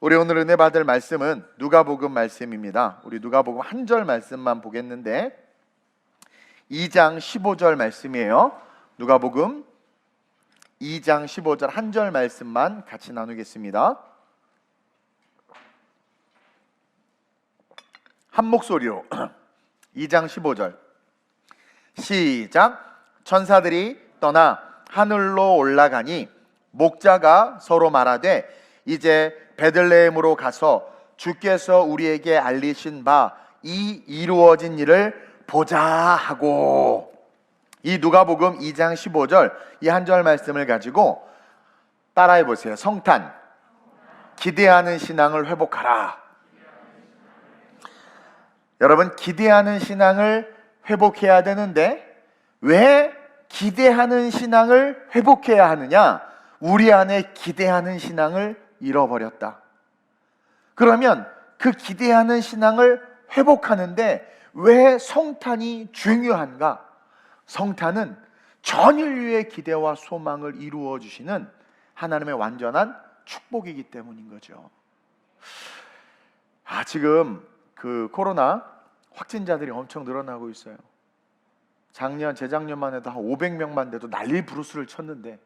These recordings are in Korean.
우리 오늘 은혜 받을 말씀은 누가복음 말씀입니다. 우리 누가복음 한 절 말씀만 보겠는데 2장 15절 말씀이에요. 누가복음 2장 15절 한 절 말씀만 같이 나누겠습니다. 한 목소리로 2장 15절 시작. 천사들이 떠나 하늘로 올라가니 목자가 서로 말하되 이제 베들레헴으로 가서 주께서 우리에게 알리신 바 이 이루어진 일을 보자 하고, 이 누가복음 2장 15절 이 한 절 말씀을 가지고 따라해 보세요. 성탄, 기대하는 신앙을 회복하라. 여러분, 기대하는 신앙을 회복해야 되는데 왜 기대하는 신앙을 회복해야 하느냐? 우리 안에 기대하는 신앙을 잃어버렸다. 그러면 그 기대하는 신앙을 회복하는데 왜 성탄이 중요한가? 성탄은 전 인류의 기대와 소망을 이루어 주시는 하나님의 완전한 축복이기 때문인 거죠. 지금 그 코로나 확진자들이 엄청 늘어나고 있어요. 작년, 재작년만 해도 한 500명만 돼도 난리 부르스를 쳤는데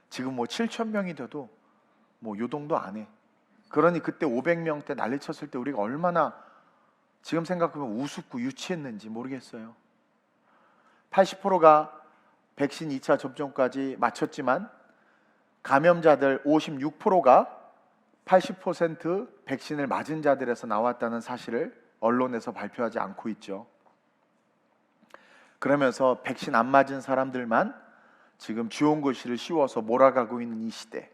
지금 뭐 7,000명이 돼도 뭐 요동도 안 해. 그러니 그때 500명 때 난리 쳤을 때 우리가 얼마나 지금 생각하면 우습고 유치했는지 모르겠어요. 80%가 백신 2차 접종까지 마쳤지만 감염자들 56%가 80% 백신을 맞은 자들에서 나왔다는 사실을 언론에서 발표하지 않고 있죠. 그러면서 백신 안 맞은 사람들만 지금 지원고시를 씌워서 몰아가고 있는 이 시대,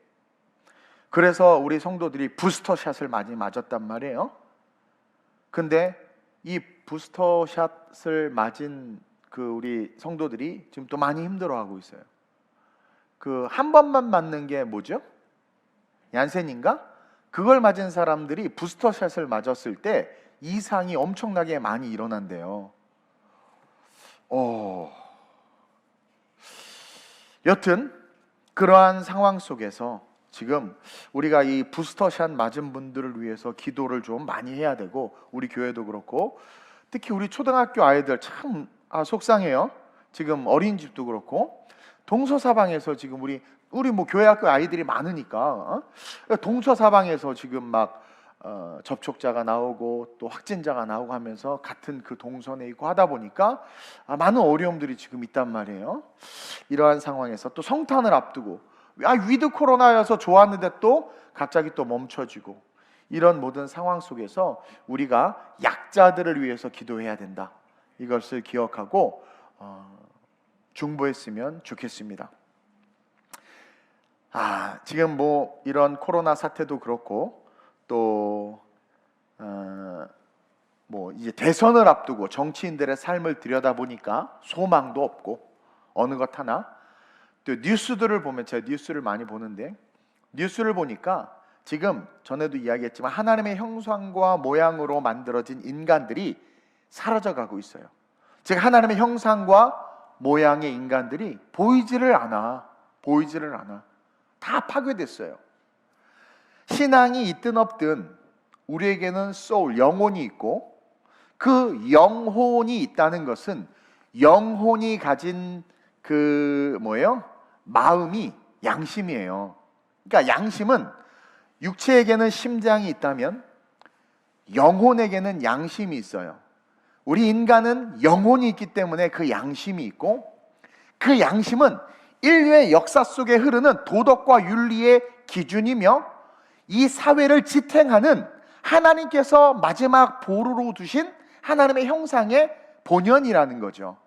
그래서 우리 성도들이 부스터샷을 많이 맞았단 말이에요. 근데 이 부스터샷을 맞은 그 우리 성도들이 지금 또 많이 힘들어하고 있어요. 그 한 번만 맞는 게 뭐죠? 얀센인가? 그걸 맞은 사람들이 부스터샷을 맞았을 때 이상이 엄청나게 많이 일어난대요. 여튼 그러한 상황 속에서 지금 우리가 이 부스터샷 맞은 분들을 위해서 기도를 좀 많이 해야 되고, 우리 교회도 그렇고 특히 우리 초등학교 아이들 참 속상해요. 지금 어린이집도 그렇고 동서사방에서 지금 우리 뭐 교회 학교 아이들이 많으니까 동서사방에서 지금 막 접촉자가 나오고 또 확진자가 나오고 하면서 같은 그 동선에 있고 하다 보니까 많은 어려움들이 지금 있단 말이에요. 이러한 상황에서 또 성탄을 앞두고 위드 코로나여서 좋았는데 또 갑자기 또 멈춰지고, 이런 모든 상황 속에서 우리가 약자들을 위해서 기도해야 된다. 이것을 기억하고 중보했으면 좋겠습니다. 지금 뭐 이런 코로나 사태도 그렇고 또 뭐 이제 대선을 앞두고 정치인들의 삶을 들여다보니까 소망도 없고 어느 것 하나, 또 뉴스들을 보면, 제가 뉴스를 많이 보는데 뉴스를 보니까 지금 전에도 이야기했지만 하나님의 형상과 모양으로 만들어진 인간들이 사라져가고 있어요. 즉 하나님의 형상과 모양의 인간들이 보이지를 않아. 다 파괴됐어요. 신앙이 있든 없든 우리에게는 소울, 영혼이 있고, 그 영혼이 있다는 것은 영혼이 가진 그 마음이 양심이에요. 그러니까 양심은 육체에게는 심장이 있다면 영혼에게는 양심이 있어요. 우리 인간은 영혼이 있기 때문에 그 양심이 있고, 그 양심은 인류의 역사 속에 흐르는 도덕과 윤리의 기준이며 이 사회를 지탱하는 하나님께서 마지막 보루로 두신 하나님의 형상의 본연이라는 거죠.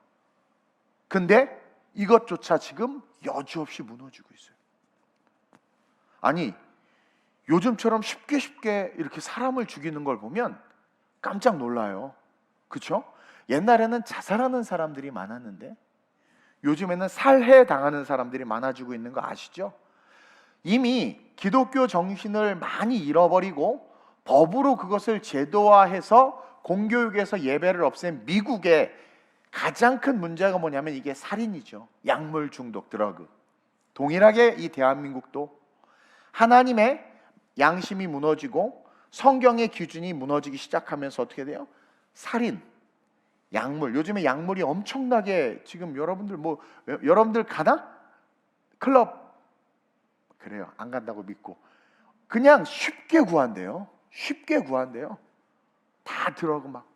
근데 이것조차 지금 여지없이 무너지고 있어요. 아니, 요즘처럼 쉽게 이렇게 사람을 죽이는 걸 보면 깜짝 놀라요. 그렇죠? 옛날에는 자살하는 사람들이 많았는데 요즘에는 살해 당하는 사람들이 많아지고 있는 거 아시죠? 이미 기독교 정신을 많이 잃어버리고 법으로 그것을 제도화해서 공교육에서 예배를 없앤 미국의 가장 큰 문제가 뭐냐면 이게 살인이죠. 약물 중독, 드러그. 동일하게 이 대한민국도 하나님의 양심이 무너지고 성경의 기준이 무너지기 시작하면서 어떻게 돼요? 살인, 약물. 요즘에 약물이 엄청나게 지금 여러분들 가나? 클럽 그래요. 안 간다고 믿고 그냥 쉽게 구한대요. 쉽게 구한대요. 다 들어가고 막.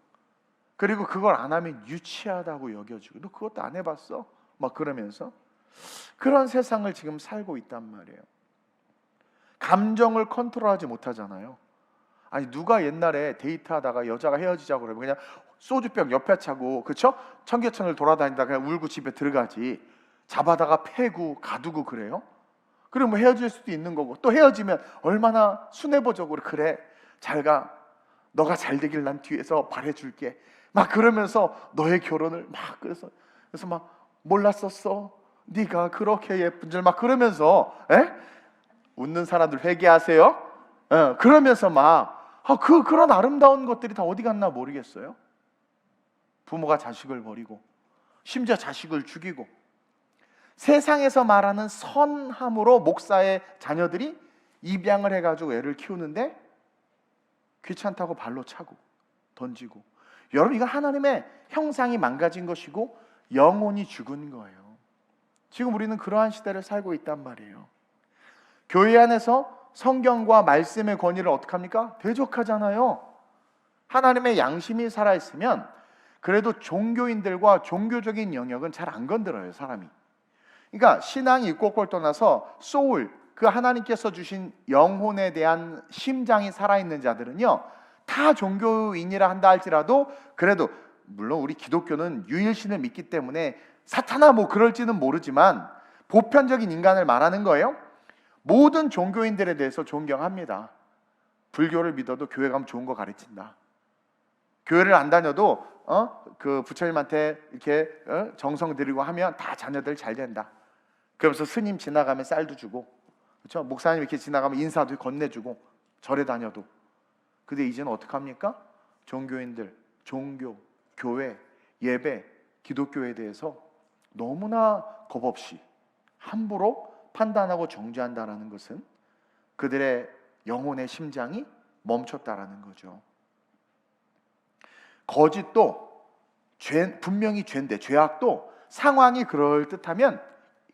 그리고 그걸 안 하면 유치하다고 여겨지고 너 그것도 안 해봤어? 막 그러면서 그런 세상을 지금 살고 있단 말이에요. 감정을 컨트롤하지 못하잖아요. 아니 누가 옛날에 데이트하다가 여자가 헤어지자고 그러면 그냥 소주병 옆에 차고 그쵸? 청계천을 돌아다니다가 그냥 울고 집에 들어가지. 잡아다가 패고 가두고 그래요? 그럼 뭐 헤어질 수도 있는 거고 또 헤어지면 얼마나 순애보적으로 그래 잘가 너가 잘 되길 난 뒤에서 바래줄게 막 그러면서 너의 결혼을 막 그래서 막 몰랐었어 네가 그렇게 예쁜 줄 막 그러면서 웃는 사람들 회개하세요. 그러면서 그런 아름다운 것들이 다 어디 갔나 모르겠어요. 부모가 자식을 버리고 심지어 자식을 죽이고 세상에서 말하는 선함으로 목사의 자녀들이 입양을 해가지고 애를 키우는데 귀찮다고 발로 차고 던지고 여러분 이건 하나님의 형상이 망가진 것이고 영혼이 죽은 거예요. 지금 우리는 그러한 시대를 살고 있단 말이에요. 교회 안에서 성경과 말씀의 권위를 어떻게 합니까? 대적하잖아요. 하나님의 양심이 살아있으면 그래도 종교인들과 종교적인 영역은 잘 안 건드려요 사람이. 그러니까 신앙이 꼴꼴 떠나서 소울, 그 하나님께서 주신 영혼에 대한 심장이 살아있는 자들은요 다 종교인이라 한다 할지라도 그래도 물론 우리 기독교는 유일신을 믿기 때문에 사탄아 뭐 그럴지는 모르지만 보편적인 인간을 말하는 거예요. 모든 종교인들에 대해서 존경합니다. 불교를 믿어도 교회 가면 좋은 거 가르친다. 교회를 안 다녀도 그 부처님한테 이렇게 정성 들이고 하면 다 자녀들 잘 된다. 그러면서 스님 지나가면 쌀도 주고, 그렇죠? 목사님 이렇게 지나가면 인사도 건네주고, 절에 다녀도. 근데 이제는 어떻게 합니까? 종교인들, 종교, 교회, 예배, 기독교에 대해서 너무나 겁없이 함부로 판단하고 정죄한다라는 것은 그들의 영혼의 심장이 멈췄다라는 거죠. 거짓도 분명히 죄인데 죄악도 상황이 그럴듯하면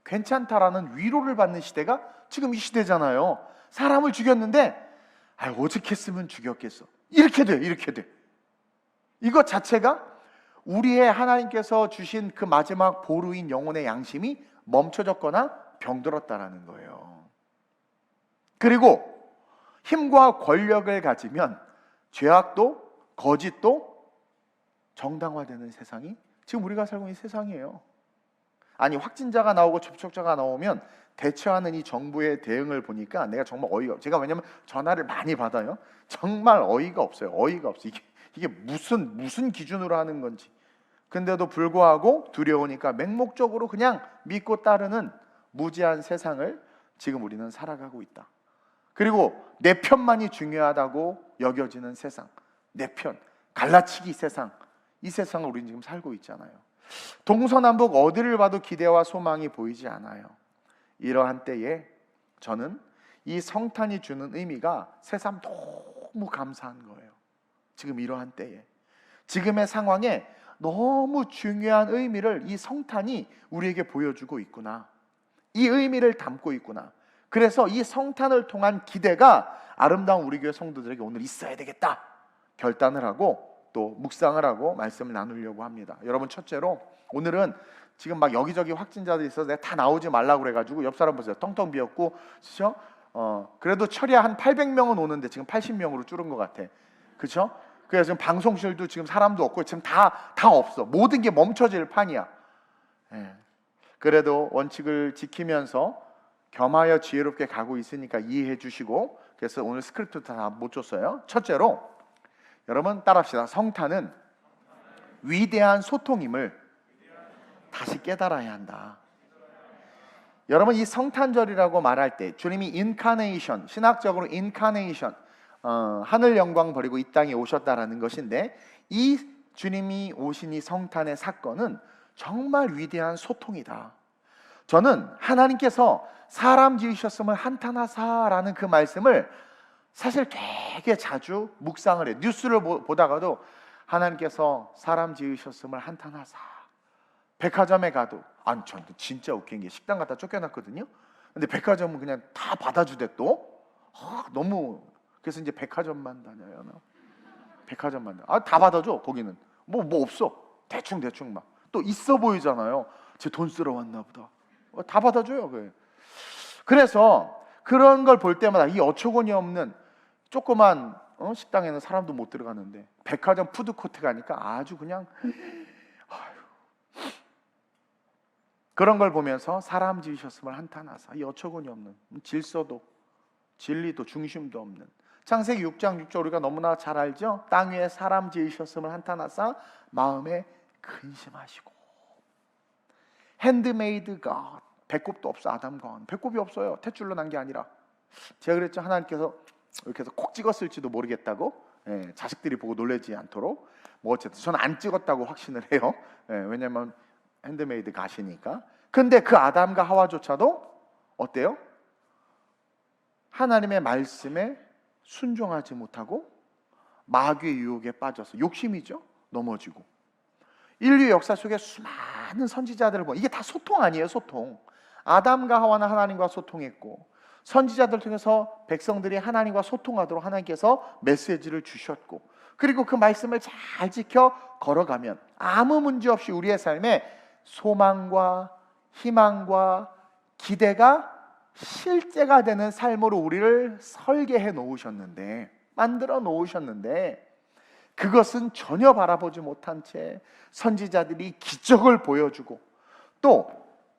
괜찮다라는 위로를 받는 시대가 지금 이 시대잖아요. 사람을 죽였는데 어떻게 했으면 죽였겠어. 이렇게 돼. 이것 자체가 우리의 하나님께서 주신 그 마지막 보루인 영혼의 양심이 멈춰졌거나 병들었다라는 거예요. 그리고 힘과 권력을 가지면 죄악도 거짓도 정당화되는 세상이 지금 우리가 살고 있는 세상이에요. 아니 확진자가 나오고 접촉자가 나오면 대처하는 이 정부의 대응을 보니까 내가 정말 어이가 없어요. 제가 왜냐면 전화를 많이 받아요. 정말 어이가 없어요. 이게 무슨 기준으로 하는 건지. 근데도 불구하고 두려우니까 맹목적으로 그냥 믿고 따르는 무지한 세상을 지금 우리는 살아가고 있다. 그리고 내 편만이 중요하다고 여겨지는 세상, 내 편, 갈라치기 세상, 이 세상을 우리는 지금 살고 있잖아요. 동서남북 어디를 봐도 기대와 소망이 보이지 않아요. 이러한 때에 저는 이 성탄이 주는 의미가 새삼 너무 감사한 거예요. 지금 이러한 때에, 지금의 상황에 너무 중요한 의미를 이 성탄이 우리에게 보여주고 있구나. 이 의미를 담고 있구나. 그래서 이 성탄을 통한 기대가 아름다운 우리 교회 성도들에게 오늘 있어야 되겠다 결단을 하고 또 묵상을 하고 말씀을 나누려고 합니다. 여러분, 첫째로 오늘은 지금 막 여기저기 확진자들이 있어서 내가 다 나오지 말라고 그래가지고 옆 사람 보세요. 텅텅 비었고, 그렇죠? 그래도 철야 한 800명은 오는데 지금 80명으로 줄은 것 같아. 그렇죠? 그래서 지금 방송실도 지금 사람도 없고 지금 다 없어. 모든 게 멈춰질 판이야. 그래도 원칙을 지키면서 겸하여 지혜롭게 가고 있으니까 이해해 주시고, 그래서 오늘 스크립트 다 못 줬어요. 첫째로 여러분 따라합시다. 성탄은 위대한 소통임을 다시 깨달아야 한다. 여러분, 이 성탄절이라고 말할 때 주님이 인카네이션, 신학적으로 인카네이션, 하늘 영광 버리고 이 땅에 오셨다라는 것인데, 이 주님이 오신 이 성탄의 사건은 정말 위대한 소통이다. 저는 하나님께서 사람 지으셨음을 한탄하사라는 그 말씀을 사실 되게 자주 묵상을 해요. 뉴스를 보다가도 하나님께서 사람 지으셨음을 한탄하사. 백화점에 가도, 아니 전 진짜 웃긴 게 식당 갔다 쫓겨났거든요. 근데 백화점은 그냥 다 받아주대 또. 너무, 그래서 이제 백화점만 다녀요. 백화점만 다녀. 다 받아줘. 거기는 뭐 없어. 대충 막 또 있어 보이잖아요. 제 돈 쓰러 왔나 보다. 다 받아줘요. 그래서 그런 걸 볼 때마다 이 어처구니 없는 조그만 식당에는 사람도 못 들어가는데 백화점 푸드코트 가니까 아주 그냥 그런 걸 보면서 사람 지으셨음을 한탄하사. 이 어처구니 없는, 질서도 진리도 중심도 없는. 창세기 6장 6절 우리가 너무나 잘 알죠. 땅 위에 사람 지으셨음을 한탄하사 마음에 근심하시고. 핸드메이드 갓. 배꼽도 없어. 아담과 하와는 배꼽이 없어요. 탯줄로 난 게 아니라. 제가 그랬죠. 하나님께서 이렇게 해서 콕 찍었을지도 모르겠다고. 자식들이 보고 놀라지 않도록. 뭐 어쨌든 저는 안 찍었다고 확신을 해요. 왜냐면 핸드메이드 갓이니까. 근데 그 아담과 하와조차도 어때요? 하나님의 말씀에 순종하지 못하고 마귀의 유혹에 빠져서, 욕심이죠. 넘어지고. 인류 역사 속에 수많은 선지자들을 보면 이게 다 소통 아니에요. 소통. 아담과 하와는 하나님과 소통했고, 선지자들 통해서 백성들이 하나님과 소통하도록 하나님께서 메시지를 주셨고, 그리고 그 말씀을 잘 지켜 걸어가면 아무 문제 없이 우리의 삶에 소망과 희망과 기대가 실제가 되는 삶으로 우리를 설계해 놓으셨는데, 만들어 놓으셨는데, 그것은 전혀 바라보지 못한 채 선지자들이 기적을 보여주고, 또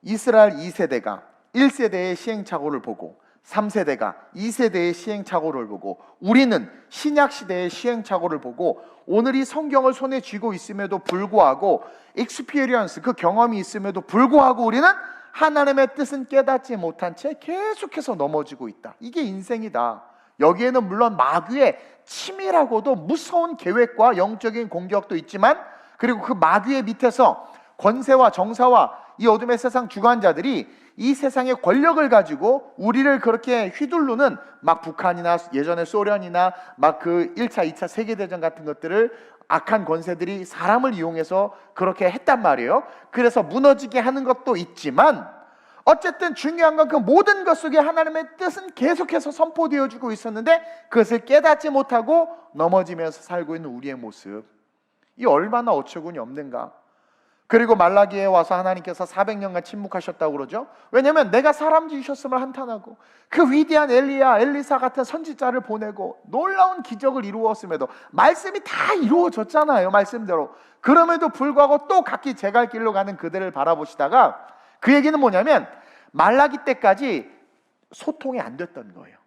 이스라엘 2세대가 1세대의 시행착오를 보고 3세대가 2세대의 시행착오를 보고, 우리는 신약시대의 시행착오를 보고 오늘 이 성경을 손에 쥐고 있음에도 불구하고, 익스피리언스, 그 경험이 있음에도 불구하고 우리는 하나님의 뜻은 깨닫지 못한 채 계속해서 넘어지고 있다. 이게 인생이다. 여기에는 물론 마귀의 치밀하고도 무서운 계획과 영적인 공격도 있지만, 그리고 그 마귀의 밑에서 권세와 정사와 이 어둠의 세상 주관자들이 이 세상의 권력을 가지고 우리를 그렇게 휘두르는, 막 북한이나 예전에 소련이나 막 그 1차, 2차 세계대전 같은 것들을 악한 권세들이 사람을 이용해서 그렇게 했단 말이에요. 그래서 무너지게 하는 것도 있지만, 어쨌든 중요한 건 그 모든 것 속에 하나님의 뜻은 계속해서 선포되어지고 있었는데 그것을 깨닫지 못하고 넘어지면서 살고 있는 우리의 모습, 이 얼마나 어처구니 없는가. 그리고 말라기에 와서 하나님께서 400년간 침묵하셨다고 그러죠. 왜냐하면 내가 사람 지으셨음을 한탄하고 그 위대한 엘리야, 엘리사 같은 선지자를 보내고 놀라운 기적을 이루었음에도, 말씀이 다 이루어졌잖아요, 말씀대로. 그럼에도 불구하고 또 각기 제 갈 길로 가는 그들을 바라보시다가, 그 얘기는 뭐냐면 말라기 때까지 소통이 안 됐던 거예요.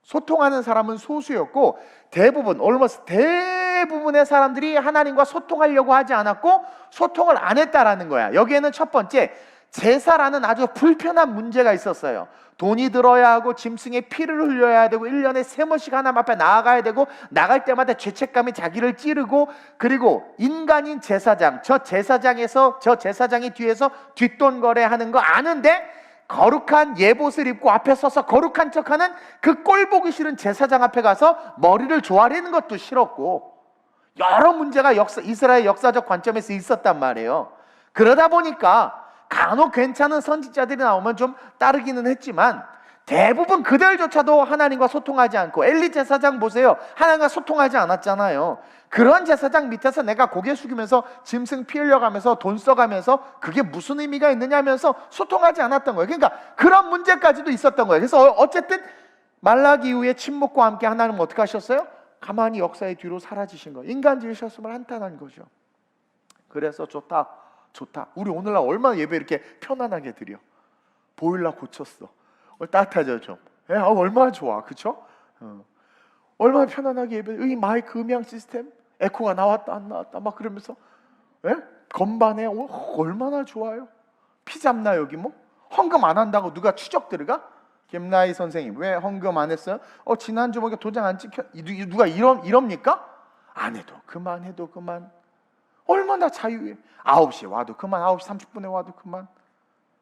소통하는 사람은 소수였고, 대부분의 사람들이 하나님과 소통하려고 하지 않았고 소통을 안 했다라는 거야. 여기에는 첫 번째, 제사라는 아주 불편한 문제가 있었어요. 돈이 들어야 하고 짐승의 피를 흘려야 되고 1년에 3번씩 하나님 앞에 나아가야 되고, 나갈 때마다 죄책감이 자기를 찌르고, 그리고 인간인 제사장, 저 제사장이 뒤에서 뒷돈 거래하는 거 아는데 거룩한 예봇을 입고 앞에 서서 거룩한 척하는 그 꼴 보기 싫은 제사장 앞에 가서 머리를 조아리는 것도 싫었고, 여러 문제가 이스라엘 역사적 관점에서 있었단 말이에요. 그러다 보니까 간혹 괜찮은 선지자들이 나오면 좀 따르기는 했지만, 대부분 그들조차도 하나님과 소통하지 않고, 엘리 제사장 보세요. 하나님과 소통하지 않았잖아요. 그런 제사장 밑에서 내가 고개 숙이면서 짐승 피 흘려가면서 돈 써가면서 그게 무슨 의미가 있느냐 하면서 소통하지 않았던 거예요. 그러니까 그런 문제까지도 있었던 거예요. 그래서 어쨌든 말라기 이후에 침묵과 함께 하나님은 어떻게 하셨어요? 가만히 역사의 뒤로 사라지신 거예요. 인간 지으셨음을 한탄한 거죠. 그래서 좋다. 우리 오늘날 얼마나 예배 이렇게 편안하게 드려. 보일러 고쳤어. 따뜻하죠 좀. 얼마나 좋아, 그렇죠? 얼마나 편안하게 예배. 이 마이크 음향 시스템, 에코가 나왔다 안 나왔다 막 그러면서, 건반에 얼마나 좋아요. 피 잡나 여기 뭐? 헌금 안 한다고 누가 추적 들어가? 김나희 선생님 왜 헌금 안 했어요? 지난주 보니까 도장 안 찍혀. 누가 이럽니까? 안 해도 그만, 해도 그만. 얼마나 자유해. 9시에 와도 그만, 9시 30분에 와도 그만.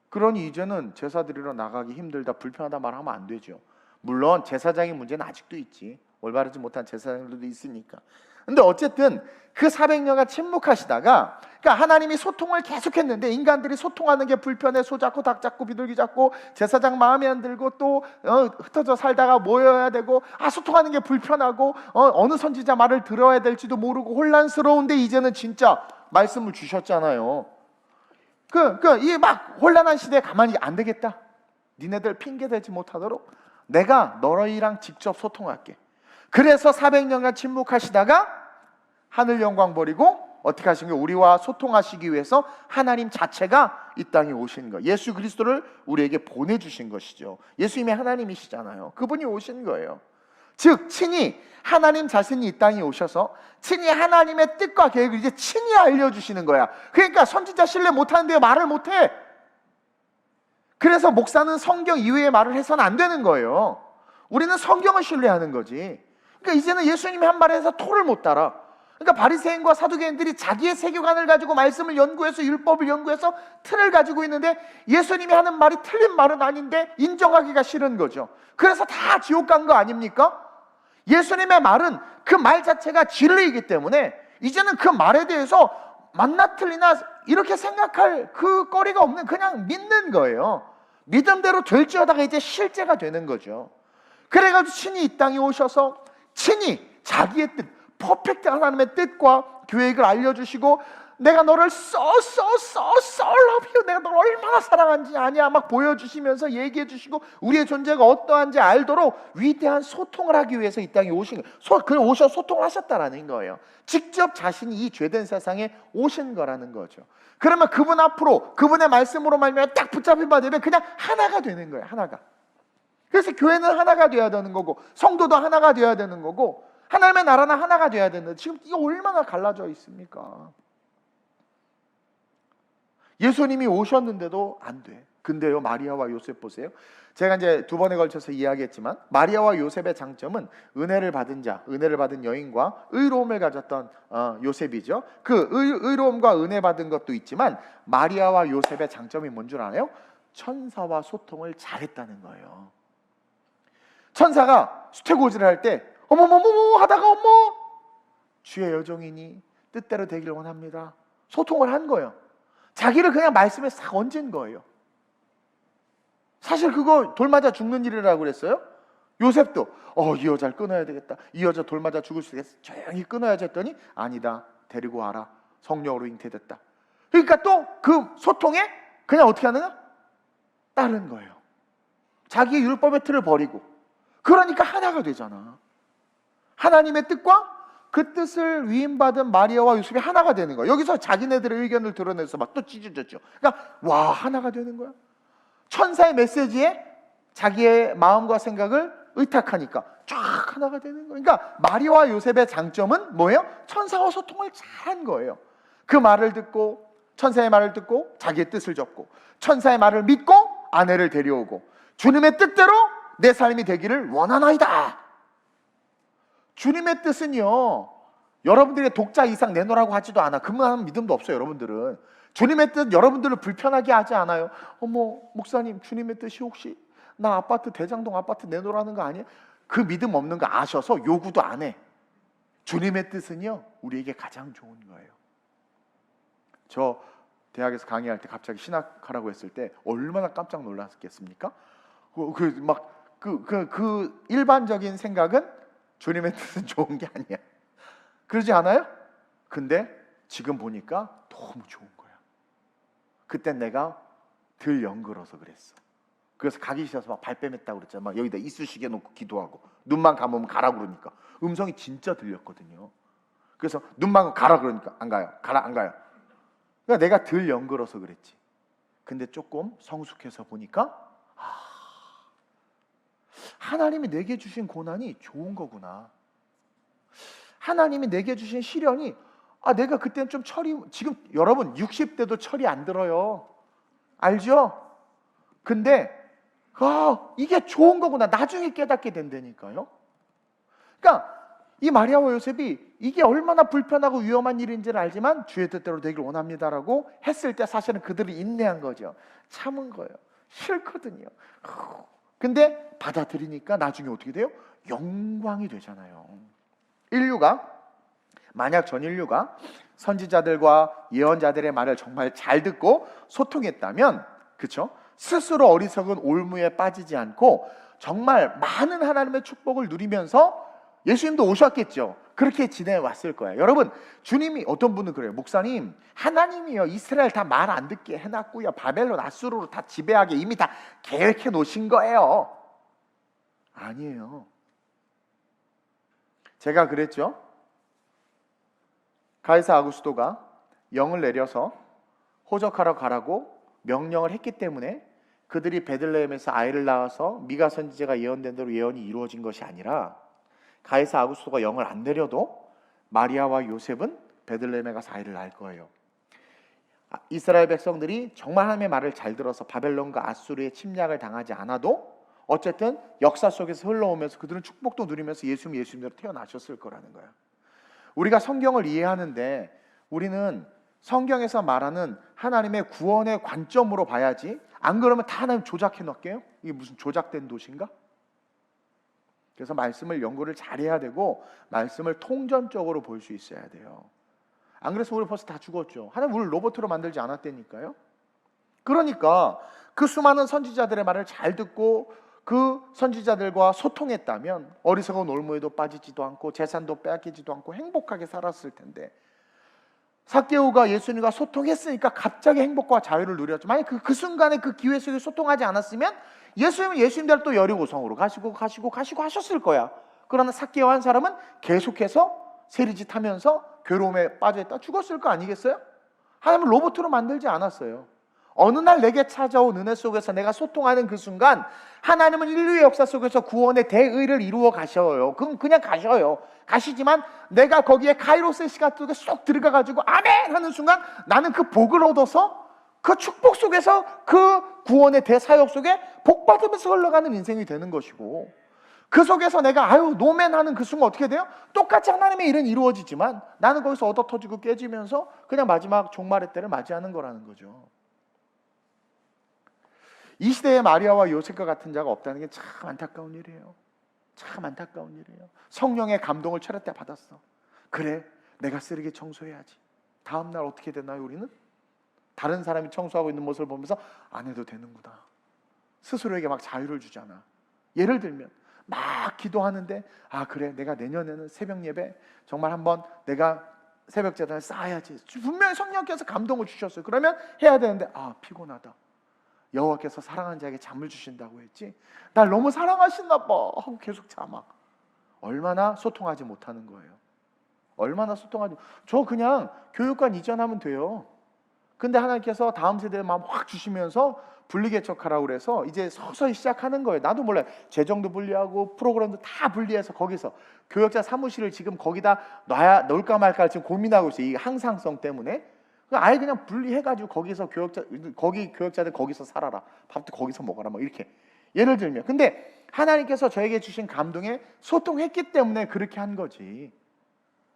그러니 이제는 제사 드리러 나가기 힘들다, 불편하다 말하면 안 되죠. 물론 제사장의 문제는 아직도 있지. 올바르지 못한 제사장들도 있으니까. 근데 어쨌든 그 400년간 침묵하시다가, 그러니까 하나님이 소통을 계속했는데 인간들이 소통하는 게 불편해. 소 잡고 닭 잡고 비둘기 잡고 제사장 마음에 안 들고 또 흩어져 살다가 모여야 되고, 소통하는 게 불편하고 어느 선지자 말을 들어야 될지도 모르고 혼란스러운데 이제는 진짜 말씀을 주셨잖아요. 이 막 혼란한 시대에 가만히 안 되겠다. 니네들 핑계 대지 못하도록 내가 너희랑 직접 소통할게. 그래서 400년간 침묵하시다가 하늘 영광 버리고 어떻게 하신 거예요? 우리와 소통하시기 위해서 하나님 자체가 이 땅에 오신 거예요. 예수 그리스도를 우리에게 보내주신 것이죠. 예수님이 하나님이시잖아요. 그분이 오신 거예요. 즉 친히 하나님 자신이 이 땅에 오셔서 친히 하나님의 뜻과 계획을 이제 친히 알려주시는 거야. 그러니까 선지자 신뢰 못하는데 말을 못해. 그래서 목사는 성경 이외의 말을 해서는 안 되는 거예요. 우리는 성경을 신뢰하는 거지. 그러니까 이제는 예수님이 한 말에 해서 토를 못 달아. 그러니까 바리새인과 사두개인들이 자기의 세계관을 가지고 말씀을 연구해서 율법을 연구해서 틀을 가지고 있는데 예수님이 하는 말이 틀린 말은 아닌데 인정하기가 싫은 거죠. 그래서 다 지옥 간 거 아닙니까? 예수님의 말은 그 말 자체가 진리이기 때문에 이제는 그 말에 대해서 맞나 틀리나 이렇게 생각할 그 거리가 없는, 그냥 믿는 거예요. 믿음대로 될지어다가 이제 실제가 되는 거죠. 그래가지고 친히 이 땅에 오셔서 친히 자기의 뜻, 퍼펙트 하나님의 뜻과 계획을 알려주시고, 내가 너를 so love you, 내가 너를 얼마나 사랑하는지 아냐 막 보여주시면서 얘기해 주시고 우리의 존재가 어떠한지 알도록 위대한 소통을 하기 위해서 이 땅에 오신 거예요. 오셔 소통을 하셨다라는 거예요. 직접 자신이 이 죄된 세상에 오신 거라는 거죠. 그러면 그분 앞으로 그분의 말씀으로 말미암아 딱 붙잡힌 바 되면 그냥 하나가 되는 거예요. 하나가. 그래서 교회는 하나가 되어야 되는 거고 성도도 하나가 되어야 되는 거고 하나님의 나라는 하나가 되어야 되는데 지금 이게 얼마나 갈라져 있습니까? 예수님이 오셨는데도 안 돼. 근데요, 마리아와 요셉 보세요. 제가 이제 두 번에 걸쳐서 이야기했지만 마리아와 요셉의 장점은 은혜를 받은 자, 은혜를 받은 여인과 의로움을 가졌던 요셉이죠. 그 의로움과 은혜 받은 것도 있지만 마리아와 요셉의 장점이 뭔 줄 아나요? 천사와 소통을 잘했다는 거예요. 천사가 수태고지를 할 때 어머머머머 하다가 어머 주의 여종이니 뜻대로 되기를 원합니다. 소통을 한 거예요. 자기를 그냥 말씀에 싹 얹은 거예요. 사실 그거 돌 맞아 죽는 일이라고 그랬어요. 요셉도 이 여자를 끊어야 되겠다. 이 여자 돌 맞아 죽을 수 있겠어. 조용히 끊어야지 했더니 아니다. 데리고 와라. 성령으로 잉태됐다. 그러니까 또 그 소통에 그냥 어떻게 하느냐? 따른 거예요. 자기의 율법의 틀을 버리고. 그러니까 하나가 되잖아. 하나님의 뜻과 그 뜻을 위임받은 마리아와 요셉이 하나가 되는 거야. 여기서 자기네들의 의견을 드러내서 막 또 찢어졌죠. 그러니까 와, 하나가 되는 거야. 천사의 메시지에 자기의 마음과 생각을 의탁하니까 쫙 하나가 되는 거예요. 그러니까 마리아와 요셉의 장점은 뭐예요? 천사와 소통을 잘한 거예요. 그 말을 듣고 천사의 말을 듣고 자기의 뜻을 적고 천사의 말을 믿고 아내를 데려오고 주님의 뜻대로 내 삶이 되기를 원하나이다. 주님의 뜻은요, 여러분들의 독자 이상 내놓으라고 하지도 않아. 그만한 믿음도 없어요. 여러분들은 주님의 뜻 여러분들을 불편하게 하지 않아요. 어머 목사님, 주님의 뜻이 혹시 나 아파트 대장동 아파트 내놓으라는 거 아니에요? 그 믿음 없는 거 아셔서 요구도 안 해. 주님의 뜻은요 우리에게 가장 좋은 거예요. 저 대학에서 강의할 때 갑자기 신학하라고 했을 때 얼마나 깜짝 놀랐겠습니까? 그 일반적인 생각은 주님의 뜻은 좋은 게 아니야. 그러지 않아요? 근데 지금 보니까 너무 좋은 거야. 그땐 내가 덜 연글어서 그랬어. 그래서 가기 싫어서 막 발뺌했다고 그랬잖아. 막 여기다 이쑤시개 놓고 기도하고 눈만 감으면 가라 그러니까 음성이 진짜 들렸거든요. 그래서 눈만 가라 그러니까 안 가요. 가라 안 가요. 그러니까 내가 덜 연글어서 그랬지. 근데 조금 성숙해서 보니까 하나님이 내게 주신 고난이 좋은 거구나. 하나님이 내게 주신 시련이 내가 그때는 좀 지금 여러분 60대도 철이 안 들어요. 알죠? 근데 이게 좋은 거구나. 나중에 깨닫게 된다니까요. 그러니까 이 마리아와 요셉이 이게 얼마나 불편하고 위험한 일인지를 알지만 주의 뜻대로 되길 원합니다라고 했을 때 사실은 그들이 인내한 거죠. 참은 거예요. 싫거든요. 근데 받아들이니까 나중에 어떻게 돼요? 영광이 되잖아요. 인류가, 만약 전 인류가 선지자들과 예언자들의 말을 정말 잘 듣고 소통했다면, 그쵸? 스스로 어리석은 올무에 빠지지 않고 정말 많은 하나님의 축복을 누리면서 예수님도 오셨겠죠. 그렇게 지내왔을 거예요. 여러분, 주님이, 어떤 분은 그래요. 목사님, 하나님이요 이스라엘 다 말 안 듣게 해놨고요, 바벨론 아수르로 다 지배하게 이미 다 계획해 놓으신 거예요. 아니에요. 제가 그랬죠. 가이사 아구스도가 영을 내려서 호적하러 가라고 명령을 했기 때문에 그들이 베들레헴에서 아이를 낳아서 미가 선지자가 예언된 대로 예언이 이루어진 것이 아니라, 가이사 아구스도가 영을 안 내려도 마리아와 요셉은 베들레헴에 가서 아이를 낳을 거예요. 이스라엘 백성들이 정말 하나님의 말을 잘 들어서 바벨론과 아수르의 침략을 당하지 않아도 어쨌든 역사 속에서 흘러오면서 그들은 축복도 누리면서 예수님대로 태어나셨을 거라는 거예요. 우리가 성경을 이해하는데 우리는 성경에서 말하는 하나님의 구원의 관점으로 봐야지, 안 그러면 다 하나님 조작해 놓을게요. 이게 무슨 조작된 도시인가? 그래서 말씀을 연구를 잘해야 되고 말씀을 통전적으로 볼 수 있어야 돼요. 안 그래서 우리 벌써 다 죽었죠. 하나님 우리를 로봇으로 만들지 않았다니까요. 그러니까 그 수많은 선지자들의 말을 잘 듣고 그 선지자들과 소통했다면 어리석은 올무에도 빠지지도 않고 재산도 빼앗기지도 않고 행복하게 살았을 텐데, 삭개오가 예수님과 소통했으니까 갑자기 행복과 자유를 누렸죠. 만약 그 순간에 그 기회 속에 소통하지 않았으면 예수님은 예수님대로 또 여리고성으로 가시고 하셨을 거야. 그러나 삭개오 한 사람은 계속해서 세리짓 하면서 괴로움에 빠져있다 죽었을 거 아니겠어요? 하나님은 로봇으로 만들지 않았어요. 어느 날 내게 찾아온 은혜 속에서 내가 소통하는 그 순간 하나님은 인류의 역사 속에서 구원의 대의를 이루어 가셔요. 그냥 가셔요. 가시지만 내가 거기에 카이로스의 시간 속에 쏙 들어가가지고 아멘 하는 순간 나는 그 복을 얻어서 그 축복 속에서 그 구원의 대사역 속에 복 받으면서 흘러가는 인생이 되는 것이고, 그 속에서 내가 노멘 하는 그 순간 어떻게 돼요? 똑같이 하나님의 일은 이루어지지만 나는 거기서 얻어 터지고 깨지면서 그냥 마지막 종말의 때를 맞이하는 거라는 거죠. 이 시대에 마리아와 요셉과 같은 자가 없다는 게 참 안타까운 일이에요. 참 안타까운 일이에요. 성령의 감동을 철회 때 받았어. 그래, 내가 쓰레기 청소해야지. 다음 날 어떻게 됐나요? 우리는 다른 사람이 청소하고 있는 모습을 보면서 안 해도 되는구나. 스스로에게 막 자유를 주잖아. 예를 들면 막 기도하는데 그래, 내가 내년에는 새벽 예배 정말 한번 내가 새벽 제단을 쌓아야지. 분명히 성령께서 감동을 주셨어요. 그러면 해야 되는데 피곤하다. 여호와께서 사랑하는 자에게 잠을 주신다고 했지, 날 너무 사랑하시나 봐 하고 계속 잠아. 얼마나 소통하지 못하는 거예요. 얼마나 소통하지. 저 그냥 교육관 이전하면 돼요. 근데 하나님께서 다음 세대의 마음 확 주시면서 분리개척하라고 그래서 이제 서서히 시작하는 거예요. 나도 몰라요. 재정도 분리하고 프로그램도 다 분리해서 거기서 교역자 사무실을 지금 거기다 넣을까 말까 지금 고민하고 있어요. 이 항상성 때문에. 아예 그냥 분리해가지고 거기서 교역자들 거기서 살아라. 밥도 거기서 먹어라. 뭐 이렇게. 예를 들면. 근데 하나님께서 저에게 주신 감동에 소통했기 때문에 그렇게 한 거지.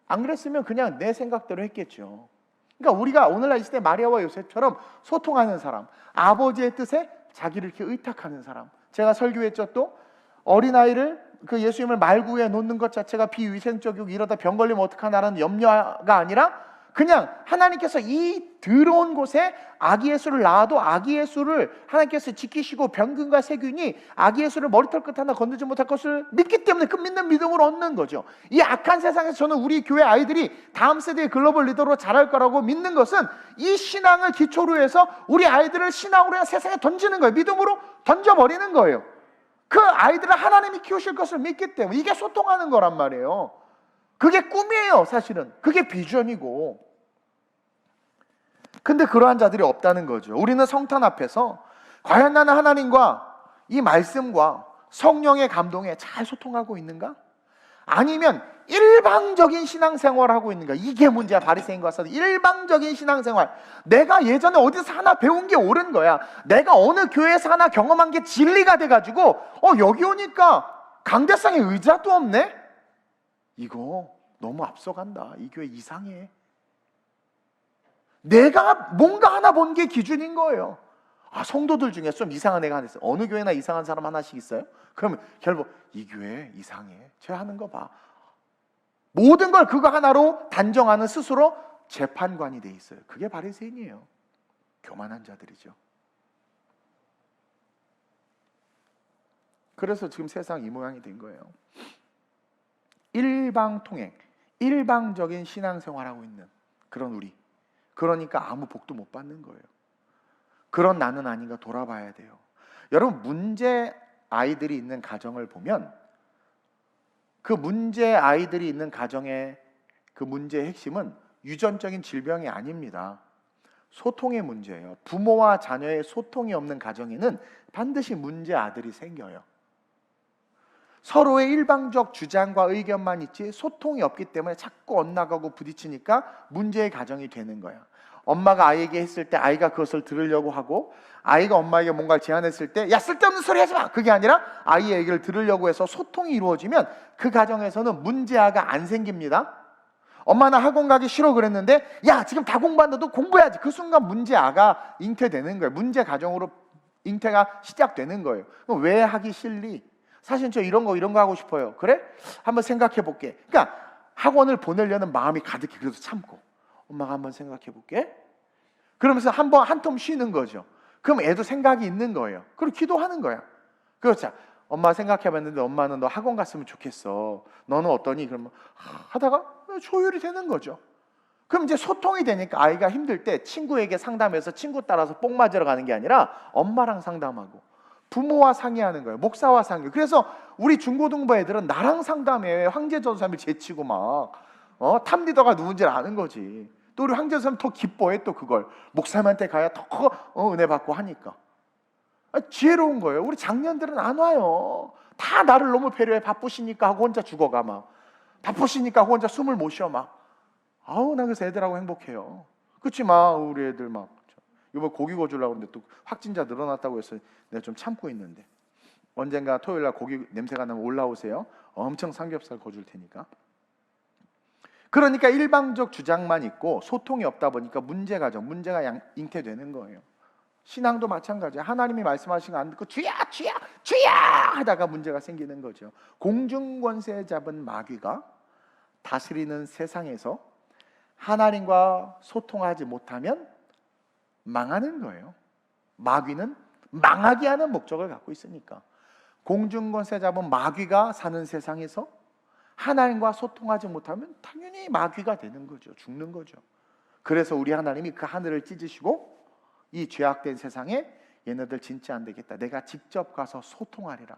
안 그랬으면 그냥 내 생각대로 했겠죠. 그러니까 우리가 오늘날 이 시대 마리아와 요셉처럼 소통하는 사람, 아버지의 뜻에 자기를 이렇게 의탁하는 사람. 제가 설교했죠. 또 어린아이를 그 예수님을 말구에 놓는 것 자체가 비위생적이고 이러다 병 걸리면 어떡하나라는 염려가 아니라 그냥 하나님께서 이 더러운 곳에 아기 예수를 낳아도 아기 예수를 하나님께서 지키시고 병균과 세균이 아기 예수를 머리털 끝 하나 건들지 못할 것을 믿기 때문에 그 믿는 믿음을 얻는 거죠. 이 악한 세상에서 저는 우리 교회 아이들이 다음 세대의 글로벌 리더로 자랄 거라고 믿는 것은 이 신앙을 기초로 해서 우리 아이들을 신앙으로 그냥 세상에 던지는 거예요. 믿음으로 던져버리는 거예요. 그 아이들을 하나님이 키우실 것을 믿기 때문에 이게 소통하는 거란 말이에요. 그게 꿈이에요. 사실은 그게 비전이고. 근데 그러한 자들이 없다는 거죠. 우리는 성탄 앞에서 과연 나는 하나님과 이 말씀과 성령의 감동에 잘 소통하고 있는가? 아니면 일방적인 신앙생활을 하고 있는가? 이게 문제야. 바리새인과 사도 일방적인 신앙생활. 내가 예전에 어디서 하나 배운 게 옳은 거야. 내가 어느 교회에서 하나 경험한 게 진리가 돼가지고 여기 오니까 강대상에 의자도 없네? 이거 너무 앞서간다. 이 교회 이상해. 내가 뭔가 하나 본 게 기준인 거예요. 성도들 중에 좀 이상한 애가 하나 있어요. 어느 교회나 이상한 사람 하나씩 있어요? 그러면 결국 이 교회 이상해, 쟤 하는 거 봐. 모든 걸 그거 하나로 단정하는 스스로 재판관이 돼 있어요. 그게 바리새인이에요. 교만한 자들이죠. 그래서 지금 세상 이 모양이 된 거예요. 일방통행, 일방적인 신앙생활하고 있는 그런 우리, 그러니까 아무 복도 못 받는 거예요. 그런 나는 아닌가 돌아봐야 돼요. 여러분, 문제 아이들이 있는 가정을 보면 그 문제 아이들이 있는 가정의 그 문제의 핵심은 유전적인 질병이 아닙니다. 소통의 문제예요. 부모와 자녀의 소통이 없는 가정에는 반드시 문제 아들이 생겨요. 서로의 일방적 주장과 의견만 있지 소통이 없기 때문에 자꾸 엇나가고 부딪히니까 문제의 가정이 되는 거야. 엄마가 아이에게 했을 때 아이가 그것을 들으려고 하고, 아이가 엄마에게 뭔가를 제안했을 때 야, 쓸데없는 소리 하지 마! 그게 아니라 아이의 얘기를 들으려고 해서 소통이 이루어지면 그 가정에서는 문제아가 안 생깁니다. 엄마 나 학원 가기 싫어 그랬는데 야, 지금 다 공부한다도 공부해야지. 그 순간 문제아가 잉태되는 거예요. 문제 가정으로 잉태가 시작되는 거예요. 그럼 왜 하기 싫니? 사실 저 이런 거 하고 싶어요. 그래? 한번 생각해 볼게. 그러니까 학원을 보내려는 마음이 가득해. 그래서 참고 엄마가 한번 생각해 볼게. 그러면서 한 텀 쉬는 거죠. 그럼 애도 생각이 있는 거예요. 그리고 기도하는 거야. 그렇죠. 엄마 생각해 봤는데 엄마는 너 학원 갔으면 좋겠어. 너는 어떠니? 그러면 하다가 조율이 되는 거죠. 그럼 이제 소통이 되니까 아이가 힘들 때 친구에게 상담해서 친구 따라서 뽕 맞으러 가는 게 아니라 엄마랑 상담하고 부모와 상의하는 거예요. 목사와 상의. 그래서 우리 중고등부 애들은 나랑 상담해. 황제전삼일 제치고 막 탑리더가 누군지를 아는 거지. 또 우리 황제전삼 더 기뻐해. 또 그걸 목사님한테 가야 더 은혜 받고 하니까. 지혜로운 거예요. 우리 장년들은 안 와요. 다 나를 너무 배려해. 바쁘시니까 하고 혼자 죽어가 막. 바쁘시니까 하고 혼자 숨을 못 쉬어 막. 나 그래서 애들하고 행복해요. 그렇지 막 우리 애들 막 이번 고기 구워주려고 하는데 또 확진자 늘어났다고 해서 내가 좀 참고 있는데 언젠가 토요일날 고기 냄새가 나면 올라오세요. 엄청 삼겹살 구워줄 테니까. 그러니까 일방적 주장만 있고 소통이 없다 보니까 문제가 잉태되는 거예요. 신앙도 마찬가지예요. 하나님이 말씀하신 거 안 듣고 주야 주야 주야 하다가 문제가 생기는 거죠. 공중권세 잡은 마귀가 다스리는 세상에서 하나님과 소통하지 못하면 망하는 거예요. 마귀는 망하게 하는 목적을 갖고 있으니까. 공중권세 잡은 마귀가 사는 세상에서 하나님과 소통하지 못하면 당연히 마귀가 되는 거죠. 죽는 거죠. 그래서 우리 하나님이 그 하늘을 찢으시고 이 죄악된 세상에 얘네들 진짜 안 되겠다. 내가 직접 가서 소통하리라.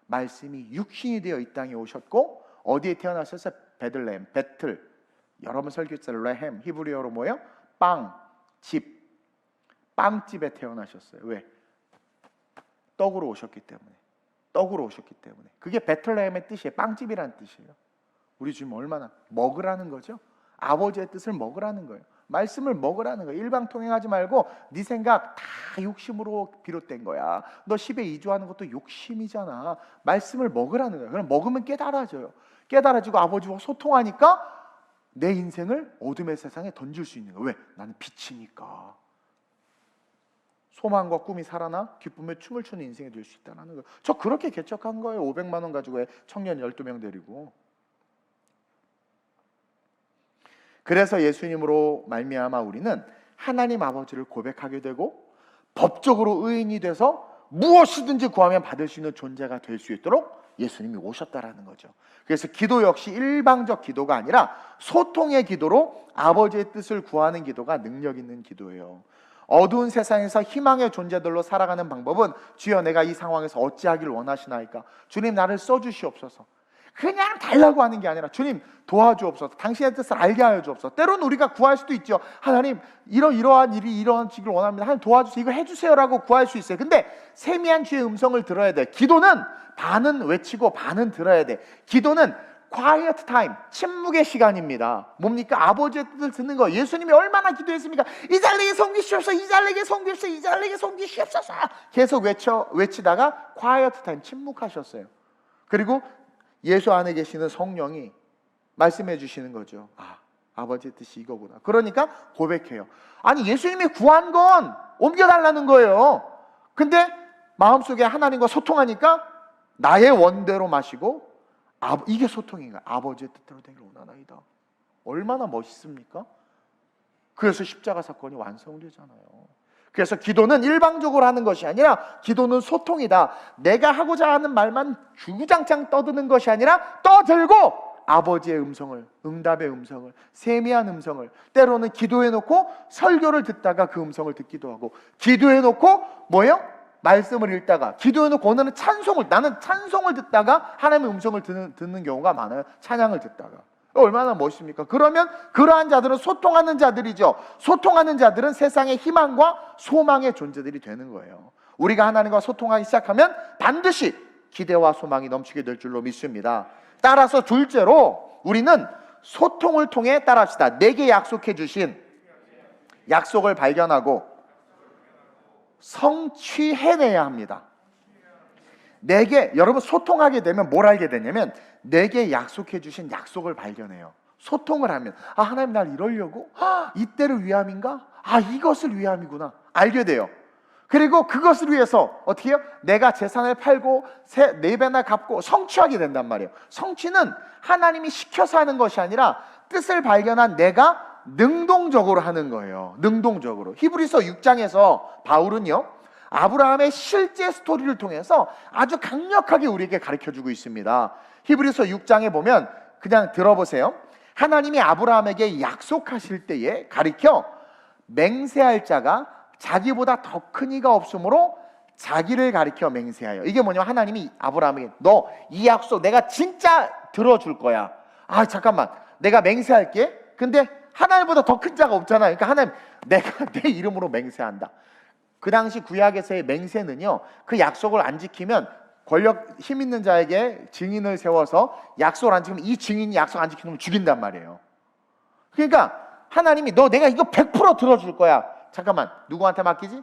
말씀이 육신이 되어 이 땅에 오셨고 어디에 태어나셨어요? 베들레헴, 베틀. 여러분 설교했어요. 레헴, 히브리어로 뭐예요? 집. 빵집에 태어나셨어요. 왜? 떡으로 오셨기 때문에. 떡으로 오셨기 때문에. 그게 베틀레헴의 뜻이에요. 빵집이라는 뜻이에요. 우리 주님 얼마나 먹으라는 거죠. 아버지의 뜻을 먹으라는 거예요. 말씀을 먹으라는 거예요. 일방통행하지 말고 네 생각 다 욕심으로 비롯된 거야. 너 10에 2조하는 것도 욕심이잖아. 말씀을 먹으라는 거예요. 그럼 먹으면 깨달아져요. 깨달아지고 아버지와 소통하니까 내 인생을 어둠의 세상에 던질 수 있는 거예요. 왜? 나는 빛이니까. 소망과 꿈이 살아나 기쁨에 춤을 추는 인생이 될 수 있다는 거예요. 저 그렇게 개척한 거예요. 500만 원 가지고 청년 12명 데리고. 그래서 예수님으로 말미암아 우리는 하나님 아버지를 고백하게 되고 법적으로 의인이 돼서 무엇이든지 구하면 받을 수 있는 존재가 될 수 있도록 예수님이 오셨다라는 거죠. 그래서 기도 역시 일방적 기도가 아니라 소통의 기도로 아버지의 뜻을 구하는 기도가 능력 있는 기도예요. 어두운 세상에서 희망의 존재들로 살아가는 방법은 주여 내가 이 상황에서 어찌하길 원하시나이까. 주님 나를 써주시옵소서. 그냥 달라고 하는 게 아니라 주님 도와주옵소서. 당신의 뜻을 알게 하여 주옵소서. 때로는 우리가 구할 수도 있죠. 하나님 이러한 일이 일어나기를 원합니다. 하나님 도와주세요. 이거 해주세요라고 구할 수 있어요. 근데 세미한 주의 음성을 들어야 돼. 기도는 반은 외치고 반은 들어야 돼. 기도는 quiet time, 침묵의 시간입니다. 뭡니까? 아버지의 뜻을 듣는 거. 예수님이 얼마나 기도했습니까? 이 잘내게 섬기시옵소서, 이 잘내게 섬기시옵소서, 이 잘내게 섬기시옵소서. 계속 외치다가 quiet time, 침묵하셨어요. 그리고 예수 안에 계시는 성령이 말씀해 주시는 거죠. 아버지의 뜻이 이거구나. 그러니까 고백해요. 아니 예수님이 구한 건 옮겨달라는 거예요. 근데 마음속에 하나님과 소통하니까 나의 원대로 마시고 이게 소통인가? 아버지의 뜻대로 되기를 원하나이다. 얼마나 멋있습니까? 그래서 십자가 사건이 완성되잖아요. 그래서 기도는 일방적으로 하는 것이 아니라 기도는 소통이다. 내가 하고자 하는 말만 주구장창 떠드는 것이 아니라 떠들고 아버지의 음성을, 응답의 음성을, 세미한 음성을, 때로는 기도해놓고 설교를 듣다가 그 음성을 듣기도 하고, 기도해놓고 뭐예요? 말씀을 읽다가, 기도해놓고 오늘은 나는 찬송을 듣다가 하나님의 음성을 듣는 경우가 많아요. 찬양을 듣다가. 얼마나 멋있습니까? 그러면 그러한 자들은 소통하는 자들이죠. 소통하는 자들은 세상의 희망과 소망의 존재들이 되는 거예요. 우리가 하나님과 소통하기 시작하면 반드시 기대와 소망이 넘치게 될 줄로 믿습니다. 따라서 둘째로 우리는 소통을 통해 따라합시다. 내게 약속해 주신 약속을 발견하고 성취해내야 합니다. 여러분 소통하게 되면 뭘 알게 되냐면 내게 약속해 주신 약속을 발견해요. 소통을 하면 하나님 날 이러려고? 이때를 위함인가? 이것을 위함이구나 알게 돼요. 그리고 그것을 위해서 어떻게 해요? 내가 재산을 팔고 4배나 갚고 성취하게 된단 말이에요. 성취는 하나님이 시켜서 하는 것이 아니라 뜻을 발견한 내가 능동적으로 하는 거예요. 능동적으로. 히브리서 6장에서 바울은요 아브라함의 실제 스토리를 통해서 아주 강력하게 우리에게 가르쳐주고 있습니다. 히브리서 6장에 보면 그냥 들어보세요. 하나님이 아브라함에게 약속하실 때에 가르쳐 맹세할 자가 자기보다 더 큰 이가 없으므로 자기를 가리켜 맹세하여. 이게 뭐냐면 하나님이 아브라함에게 너 이 약속 내가 진짜 들어줄 거야. 잠깐만 내가 맹세할게. 근데 하나님보다 더 큰 자가 없잖아. 그러니까 하나님 내가 내 이름으로 맹세한다. 그 당시 구약에서의 맹세는요 그 약속을 안 지키면 힘 있는 자에게 증인을 세워서 약속을 안 지키면 이 증인이 약속 안 지키면 죽인단 말이에요. 그러니까 하나님이 너 내가 이거 100% 들어줄 거야. 잠깐만 누구한테 맡기지?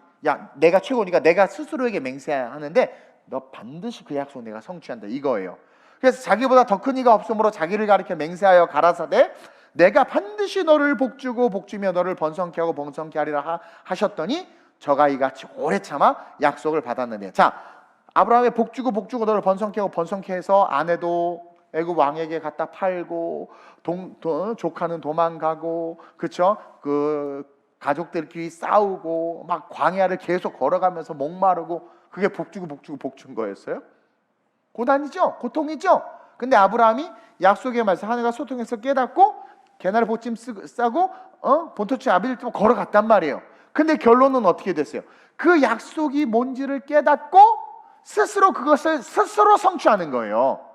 내가 최고니까 내가 스스로에게 맹세하는데 너 반드시 그 약속 내가 성취한다 이거예요. 그래서 자기보다 더 큰 이가 없으므로 자기를 가리켜 맹세하여 가라사대 내가 반드시 너를 복주고 복주며 너를 번성케 하고 번성케 하리라 하셨더니 저가 이같이 오래 참아 약속을 받았는데, 자 아브라함의 복주고 복주고 너를 번성케 하고 번성케 해서 아내도 애굽 왕에게 갖다 팔고 조카는 도망가고 그렇죠? 가족들끼리 싸우고 막 광야를 계속 걸어가면서 목마르고 그게 복주고 복주고 복준 거였어요? 고난이죠? 고통이죠? 근데 아브라함이 약속의 말씀 하나님과 소통해서 깨닫고 개나리 보침 싸고 본토치 아비들도 걸어갔단 말이에요. 근데 결론은 어떻게 됐어요? 그 약속이 뭔지를 깨닫고 그것을 스스로 성취하는 거예요.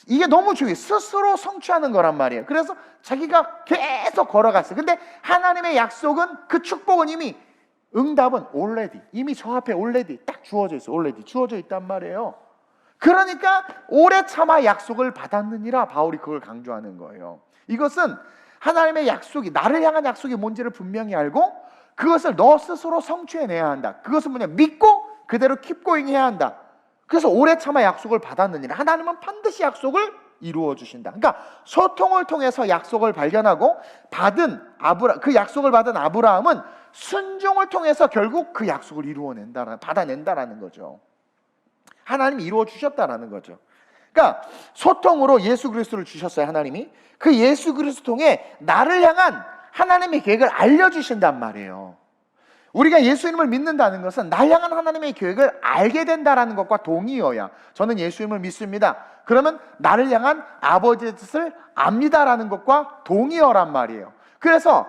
이게 너무 중요해요. 스스로 성취하는 거란 말이에요. 그래서 자기가 계속 걸어갔어요. 근데 하나님의 약속은 그 축복은 응답은 already 이미 저 앞에 already 딱 주어져 있어요. already 주어져 있단 말이에요. 그러니까 오래 참아 약속을 받았느니라 바울이 그걸 강조하는 거예요. 이것은 하나님의 약속이 나를 향한 약속이 뭔지를 분명히 알고 그것을 너 스스로 성취해내야 한다. 그것은 믿고 그대로 keep going 해야 한다. 그래서 오래 참아 약속을 받았느니라. 하나님은 반드시 약속을 이루어 주신다. 그러니까 소통을 통해서 약속을 발견하고 그 약속을 받은 아브라함은 순종을 통해서 결국 그 약속을 받아낸다라는 거죠. 하나님이 이루어 주셨다라는 거죠. 그러니까 소통으로 예수 그리스도를 주셨어요. 하나님이 그 예수 그리스도 통해 나를 향한 하나님의 계획을 알려주신단 말이에요. 우리가 예수님을 믿는다는 것은 날 향한 하나님의 계획을 알게 된다는 것과 동의어야. 저는 예수님을 믿습니다. 그러면 나를 향한 아버지의 뜻을 압니다라는 것과 동의어란 말이에요. 그래서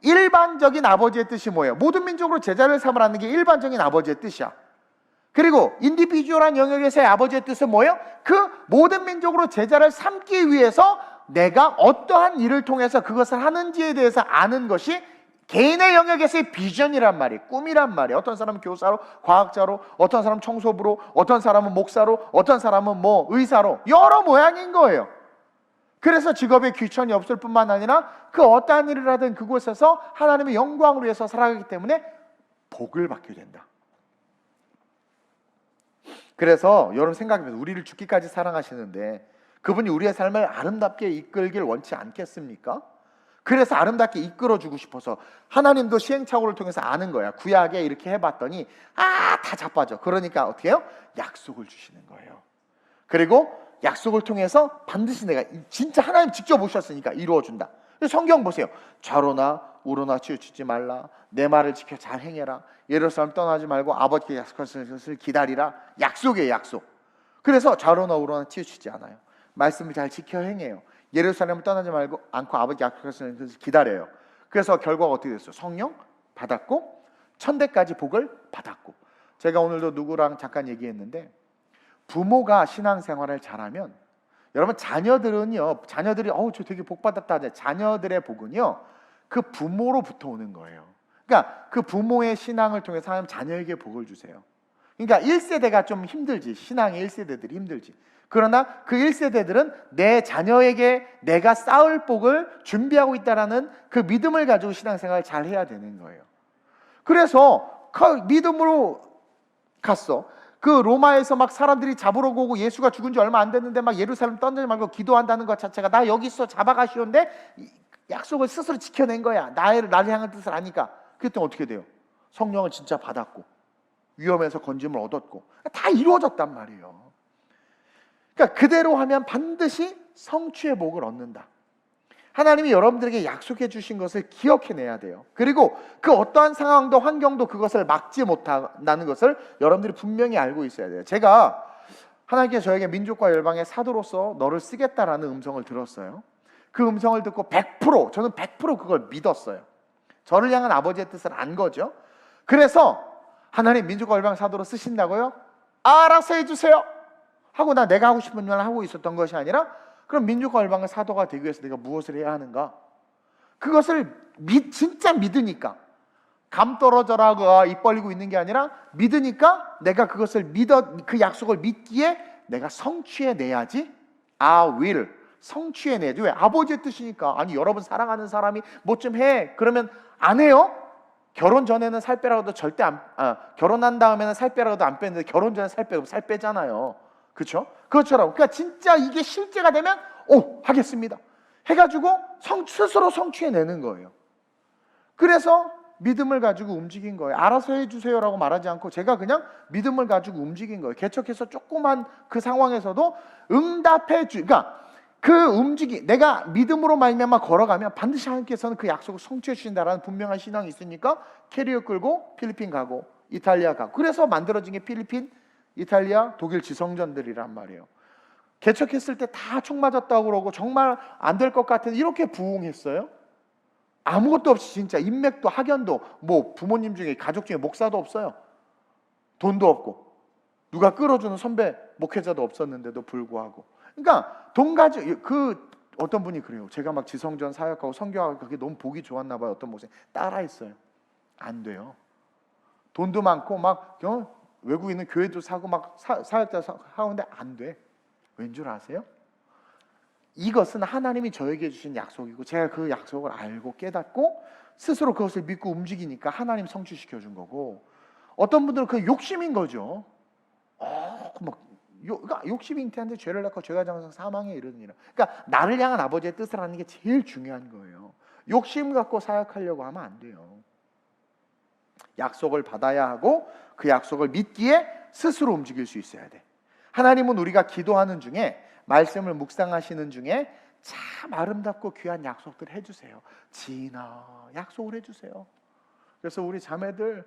일반적인 아버지의 뜻이 뭐예요? 모든 민족으로 제자를 삼으라는 게 일반적인 아버지의 뜻이야. 그리고 인디비주얼한 영역에서의 아버지의 뜻은 뭐예요? 그 모든 민족으로 제자를 삼기 위해서 내가 어떠한 일을 통해서 그것을 하는지에 대해서 아는 것이 개인의 영역에서의 비전이란 말이에요. 꿈이란 말이에요. 어떤 사람은 교사로, 과학자로, 어떤 사람은 청소부로, 어떤 사람은 목사로, 어떤 사람은 의사로 여러 모양인 거예요. 그래서 직업에 귀천이 없을 뿐만 아니라 그 어떠한 일을 하든 그곳에서 하나님의 영광을 위해서 살아가기 때문에 복을 받게 된다. 그래서 여러분 생각해보세요. 우리를 죽기까지 사랑하시는데 그분이 우리의 삶을 아름답게 이끌길 원치 않겠습니까? 그래서 아름답게 이끌어주고 싶어서 하나님도 시행착오를 통해서 아는 거야. 구약에 이렇게 해봤더니 다 자빠져. 그러니까 어떻게 해요? 약속을 주시는 거예요. 그리고 약속을 통해서 반드시 내가 진짜 하나님 직접 오셨으니까 이루어준다. 성경 보세요. 좌로나 우로나 치우치지 말라. 내 말을 지켜 잘 행해라. 예루살렘 떠나지 말고 아버지께 약속하신 것을 기다리라. 약속이에요, 약속. 그래서 좌로나 우로나 치우치지 않아요. 말씀을 잘 지켜 행해요. 예루살렘을 떠나지 말고 않고 아버지 약속하신 것을 기다려요. 그래서 결과가 어떻게 됐어요? 성령 받았고 천대까지 복을 받았고. 제가 오늘도 누구랑 잠깐 얘기했는데, 부모가 신앙생활을 잘하면 여러분 자녀들은요, 자녀들이 저 되게 복 받았다 하잖아요. 자녀들의 복은요 그 부모로부터 오는 거예요. 그러니까 그 부모의 신앙을 통해서 하나님 자녀에게 복을 주세요. 그러니까 1세대가 좀 힘들지, 신앙의 1세대들이 힘들지. 그러나 그 1세대들은 내 자녀에게 내가 쌓을 복을 준비하고 있다라는 그 믿음을 가지고 신앙생활을 잘 해야 되는 거예요. 그래서 믿음으로 갔어. 그 로마에서 막 사람들이 잡으러 오고 예수가 죽은 지 얼마 안 됐는데 막 예루살렘 떠나지 말고 기도한다는 것 자체가 나 여기 있어 잡아가시오인데 약속을 스스로 지켜낸 거야. 나를 향한 뜻을 아니까. 그랬더니 어떻게 돼요? 성령을 진짜 받았고 위험에서 건짐을 얻었고 다 이루어졌단 말이에요. 그러니까 그대로 하면 반드시 성취의 복을 얻는다. 하나님이 여러분들에게 약속해 주신 것을 기억해내야 돼요. 그리고 그 어떠한 상황도 환경도 그것을 막지 못한다는 것을 여러분들이 분명히 알고 있어야 돼요. 제가 하나님께서 저에게 민족과 열방의 사도로서 너를 쓰겠다라는 음성을 들었어요. 그 음성을 듣고 100% 저는 100% 그걸 믿었어요. 저를 향한 아버지의 뜻을 안 거죠. 그래서 하나님 민족과 열방 사도로 쓰신다고요? 알아서 해주세요 하고 내가 하고 싶은 말 하고 있었던 것이 아니라, 그럼 민족과 열방의 사도가 되기 위해서 내가 무엇을 해야 하는가? 그것을 진짜 믿으니까, 감 떨어져라 입 벌리고 있는 게 아니라 믿으니까 내가 그것을 그 약속을 믿기에 내가 성취해내야지. I will 성취해내야지. 왜? 아버지의 뜻이니까. 아니 여러분 사랑하는 사람이 뭐 좀 해 그러면 안 해요? 결혼 전에는 살 빼라고도 절대 결혼한 다음에는 살 빼라고도 안 빼는데 결혼 전에 살 빼고 살 빼잖아요. 그렇죠? 그것처럼 그러니까 진짜 이게 실제가 되면 하겠습니다 해가지고 스스로 성취해내는 거예요. 그래서 믿음을 가지고 움직인 거예요. 알아서 해주세요라고 말하지 않고 제가 그냥 믿음을 가지고 움직인 거예요. 개척해서 조그만 그 상황에서도 그러니까 그 내가 믿음으로 말미암아 걸어가면 반드시 하나님께서는 그 약속을 성취해 주신다라는 분명한 신앙이 있으니까 캐리어 끌고 필리핀 가고 이탈리아 가고, 그래서 만들어진 게 필리핀, 이탈리아, 독일 지성전들이란 말이에요. 개척했을 때 다 총 맞았다고 그러고 정말 안 될 것 같은 이렇게 부흥했어요. 아무것도 없이 진짜 인맥도 학연도 뭐 부모님 중에 가족 중에 목사도 없어요. 돈도 없고 누가 끌어주는 선배 목회자도 없었는데도 불구하고, 그러니까 돈 가지고 어떤 분이 그래요. 제가 막 지성전 사역하고 선교하고 그게 너무 보기 좋았나 봐요. 어떤 목사님 따라했어요. 안 돼요. 돈도 많고 막 외국에 있는 교회도 사고 막 사역자 하는데 안 돼. 왠 줄 아세요? 이것은 하나님이 저에게 주신 약속이고 제가 그 약속을 알고 깨닫고 스스로 그것을 믿고 움직이니까 하나님 성취시켜 준 거고, 어떤 분들은 그 욕심인 거죠. 그러니까 욕심이 잉태한데 죄를 낳고 죄가 장성 사망에 이르느니라. 그러니까 나를 향한 아버지의 뜻을 하는 게 제일 중요한 거예요. 욕심 갖고 사역하려고 하면 안 돼요. 약속을 받아야 하고 그 약속을 믿기에 스스로 움직일 수 있어야 돼. 하나님은 우리가 기도하는 중에, 말씀을 묵상하시는 중에 참 아름답고 귀한 약속들 해주세요. 지인아 약속을 해주세요. 그래서 우리 자매들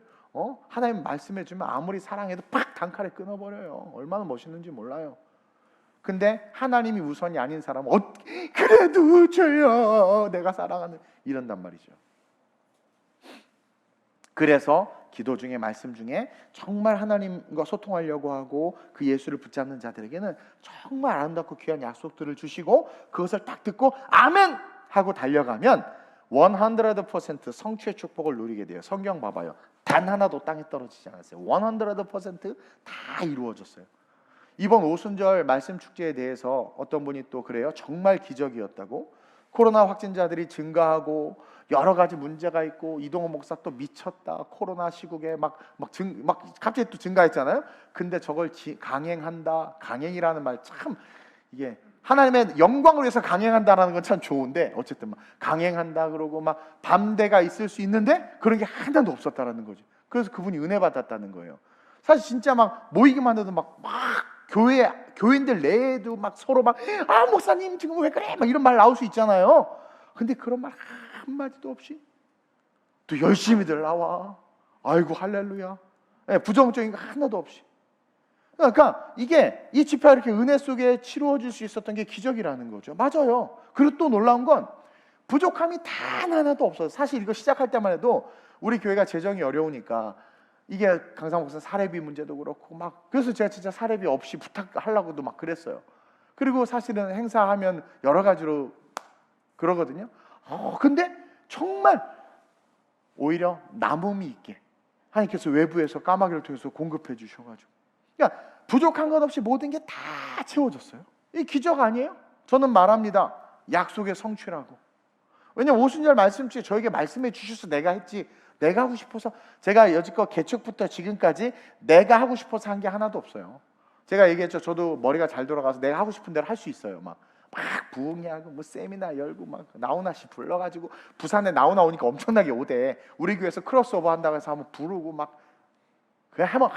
하나님 말씀해주면 아무리 사랑해도 팍 단칼에 끊어버려요. 얼마나 멋있는지 몰라요. 근데 하나님이 우선이 아닌 사람은 그래도 저요 내가 사랑하는 이런단 말이죠. 그래서 기도 중에 말씀 중에 정말 하나님과 소통하려고 하고 그 예수를 붙잡는 자들에게는 정말 아름답고 귀한 약속들을 주시고 그것을 딱 듣고 아멘 하고 달려가면 100% 성취의 축복을 누리게 돼요. 성경 봐봐요. 단 하나도 땅에 떨어지지 않았어요. 100%다 이루어졌어요. 이번 오순절 말씀 축제에 대해서 어떤 분이 또 그래요. 정말 기적이었다고. 코로나 확진자들이 증가하고 여러 가지 문제가 있고 이동호 목사 또 미쳤다. 코로나 시국에 막 갑자기 또 증가했잖아요. 근데 저걸 강행한다. 강행이라는 말 참 이게 하나님의 영광을 위해서 강행한다라는 건 참 좋은데 어쨌든 막 강행한다 그러고 막 밤대가 있을 수 있는데 그런 게 하나도 없었다라는 거죠. 그래서 그분이 은혜 받았다는 거예요. 사실 진짜 막 모이기만 해도 막 교인들 내에도 막 서로 막 목사님 지금 왜 그래 막 이런 말 나올 수 있잖아요. 근데 그런 말 한마디도 없이 또 열심히들 나와. 아이고 할렐루야. 부정적인 거 하나도 없이. 그러니까 이게 이 집회가 이렇게 은혜 속에 치루어질 수 있었던 게 기적이라는 거죠. 맞아요. 그리고 또 놀라운 건 부족함이 단 하나도 없어요. 사실 이거 시작할 때만 해도 우리 교회가 재정이 어려우니까 이게 강상 목사 사례비 문제도 그렇고 막 그래서 제가 진짜 사례비 없이 부탁하려고도 막 그랬어요. 그리고 사실은 행사하면 여러 가지로 그러거든요. 근데 정말 오히려 남음이 있게 하나님께서 외부에서 까마귀를 통해서 공급해 주셔가지고 그러니까 부족한 것 없이 모든 게 다 채워졌어요. 이 기적 아니에요? 저는 말합니다. 약속의 성취라고. 왜냐면 오순절 말씀 중에 저에게 말씀해 주셔서 내가 했지 내가 하고 싶어서 제가 여지껏 개척부터 지금까지 내가 하고 싶어서 한 게 하나도 없어요. 제가 얘기했죠. 저도 머리가 잘 돌아가서 내가 하고 싶은 대로 할 수 있어요. 막 부흥회하고 뭐 세미나 열고 막 나훈아 씨 불러가지고 부산에 나훈아 오니까 엄청나게 오대. 우리 교회에서 크로스오버 한다고 해서 한번 부르고 막 그냥 하면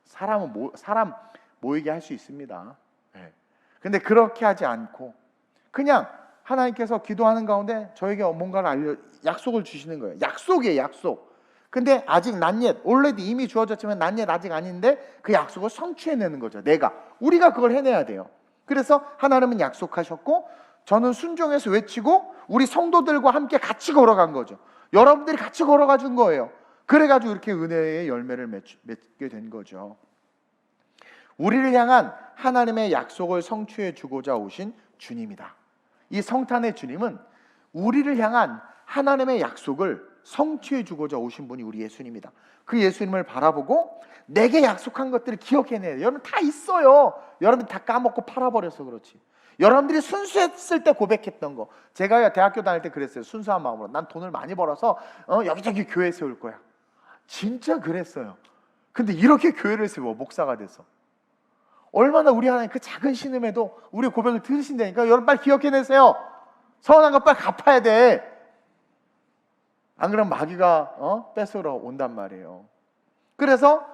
사람 모이게 할 수 있습니다. 네. 근데 그렇게 하지 않고 그냥 하나님께서 기도하는 가운데 저에게 뭔가를 약속을 주시는 거예요. 약속이에요, 약속. 근데 아직 난옛, 올레디 이미 주어졌지만 난옛 아직 아닌데 그 약속을 성취해내는 거죠. 우리가 그걸 해내야 돼요. 그래서 하나님은 약속하셨고 저는 순종해서 외치고 우리 성도들과 함께 같이 걸어간 거죠. 여러분들이 같이 걸어가 준 거예요. 그래가지고 이렇게 은혜의 열매를 맺게 된 거죠. 우리를 향한 하나님의 약속을 성취해 주고자 오신 주님이다. 이 성탄의 주님은 우리를 향한 하나님의 약속을 성취해 주고자 오신 분이 우리 예수님이다. 그 예수님을 바라보고 내게 약속한 것들을 기억해내요. 여러분 다 있어요. 여러분 다 까먹고 팔아버려서 그렇지. 여러분들이 순수했을 때 고백했던 거. 제가 대학교 다닐 때 그랬어요. 순수한 마음으로 난 돈을 많이 벌어서 여기저기 교회 세울 거야. 진짜 그랬어요. 근데 이렇게 교회를 세워 목사가 돼서 얼마나 우리 하나님 그 작은 신음에도 우리 고백을 들으신다니까. 여러분 빨리 기억해내세요. 서운한 거 빨리 갚아야 돼. 안 그러면 마귀가 뺏으러 온단 말이에요. 그래서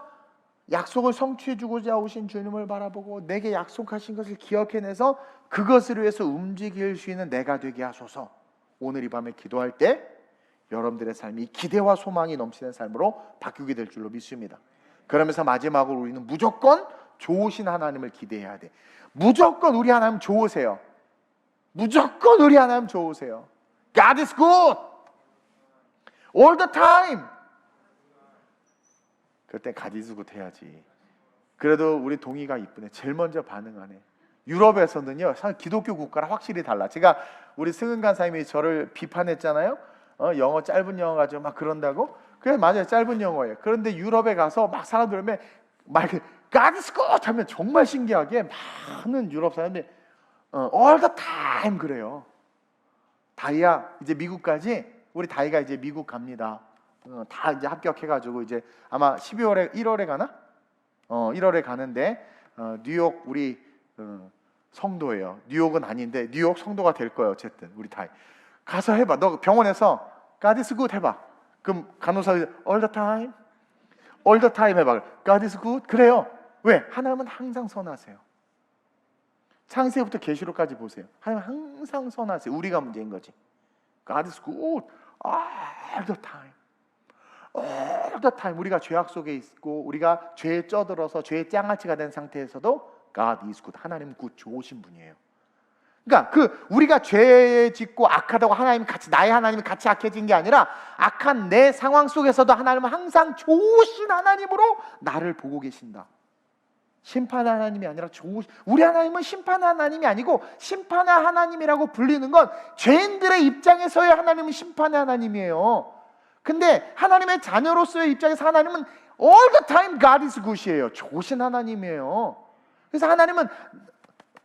약속을 성취해주고자 오신 주님을 바라보고 내게 약속하신 것을 기억해내서 그것을 위해서 움직일 수 있는 내가 되게 하소서. 오늘 이 밤에 기도할 때 여러분들의 삶이 기대와 소망이 넘치는 삶으로 바뀌게 될 줄로 믿습니다. 그러면서 마지막으로 우리는 무조건 좋으신 하나님을 기대해야 돼. 무조건 우리 하나님 좋으세요. 무조건 우리 하나님 좋으세요. God is good all the time. 그때 God is good 해야지. 그래도 우리 동희가 이쁘네. 제일 먼저 반응하네. 유럽에서는요, 기독교 국가랑 확실히 달라. 제가 우리 승은 간사님이 저를 비판했잖아요. 영어 짧은 영어 가지고 막 그런다고. 그래 맞아요, 짧은 영어예요. 그런데 유럽에 가서 막 사람들 오면 막 God is good 하면 정말 신기하게 많은 유럽 사람들이 all the time 그래요. 다이야 이제 미국까지 우리 다이가 이제 미국 갑니다. 다 이제 합격해가지고 이제 아마 12월에 1월에 가나? 1월에 가는데 뉴욕 우리 성도예요. 뉴욕은 아닌데 뉴욕 성도가 될 거예요. 어쨌든 우리 다이 가서 해봐. 너 병원에서 God is good 해봐. 그럼 간호사 all the time 해봐. God is good 그래요. 왜? 하나님은 항상 선하세요. 창세기부터 계시록까지 보세요. 하나님 항상 선하세요. 우리가 문제인 거지. God is good all the time. all the time. 우리가 죄악 속에 있고 우리가 죄에 쪄들어서 죄의 짱아치가 된 상태에서도 God is good. 하나님은 굿 좋으신 분이에요. 그러니까 우리가 죄 짓고 악하다고 나의 하나님이 같이 악해진 게 아니라 악한 내 상황 속에서도 하나님은 항상 좋으신 하나님으로 나를 보고 계신다. 심판의 하나님이 아니라 우리 하나님은 심판의 하나님이 아니고 심판의 하나님이라고 불리는 건 죄인들의 입장에서의 하나님은 심판의 하나님이에요. 근데 하나님의 자녀로서의 입장에서 하나님은 all the time God is good이에요. 좋으신 하나님이에요. 그래서 하나님은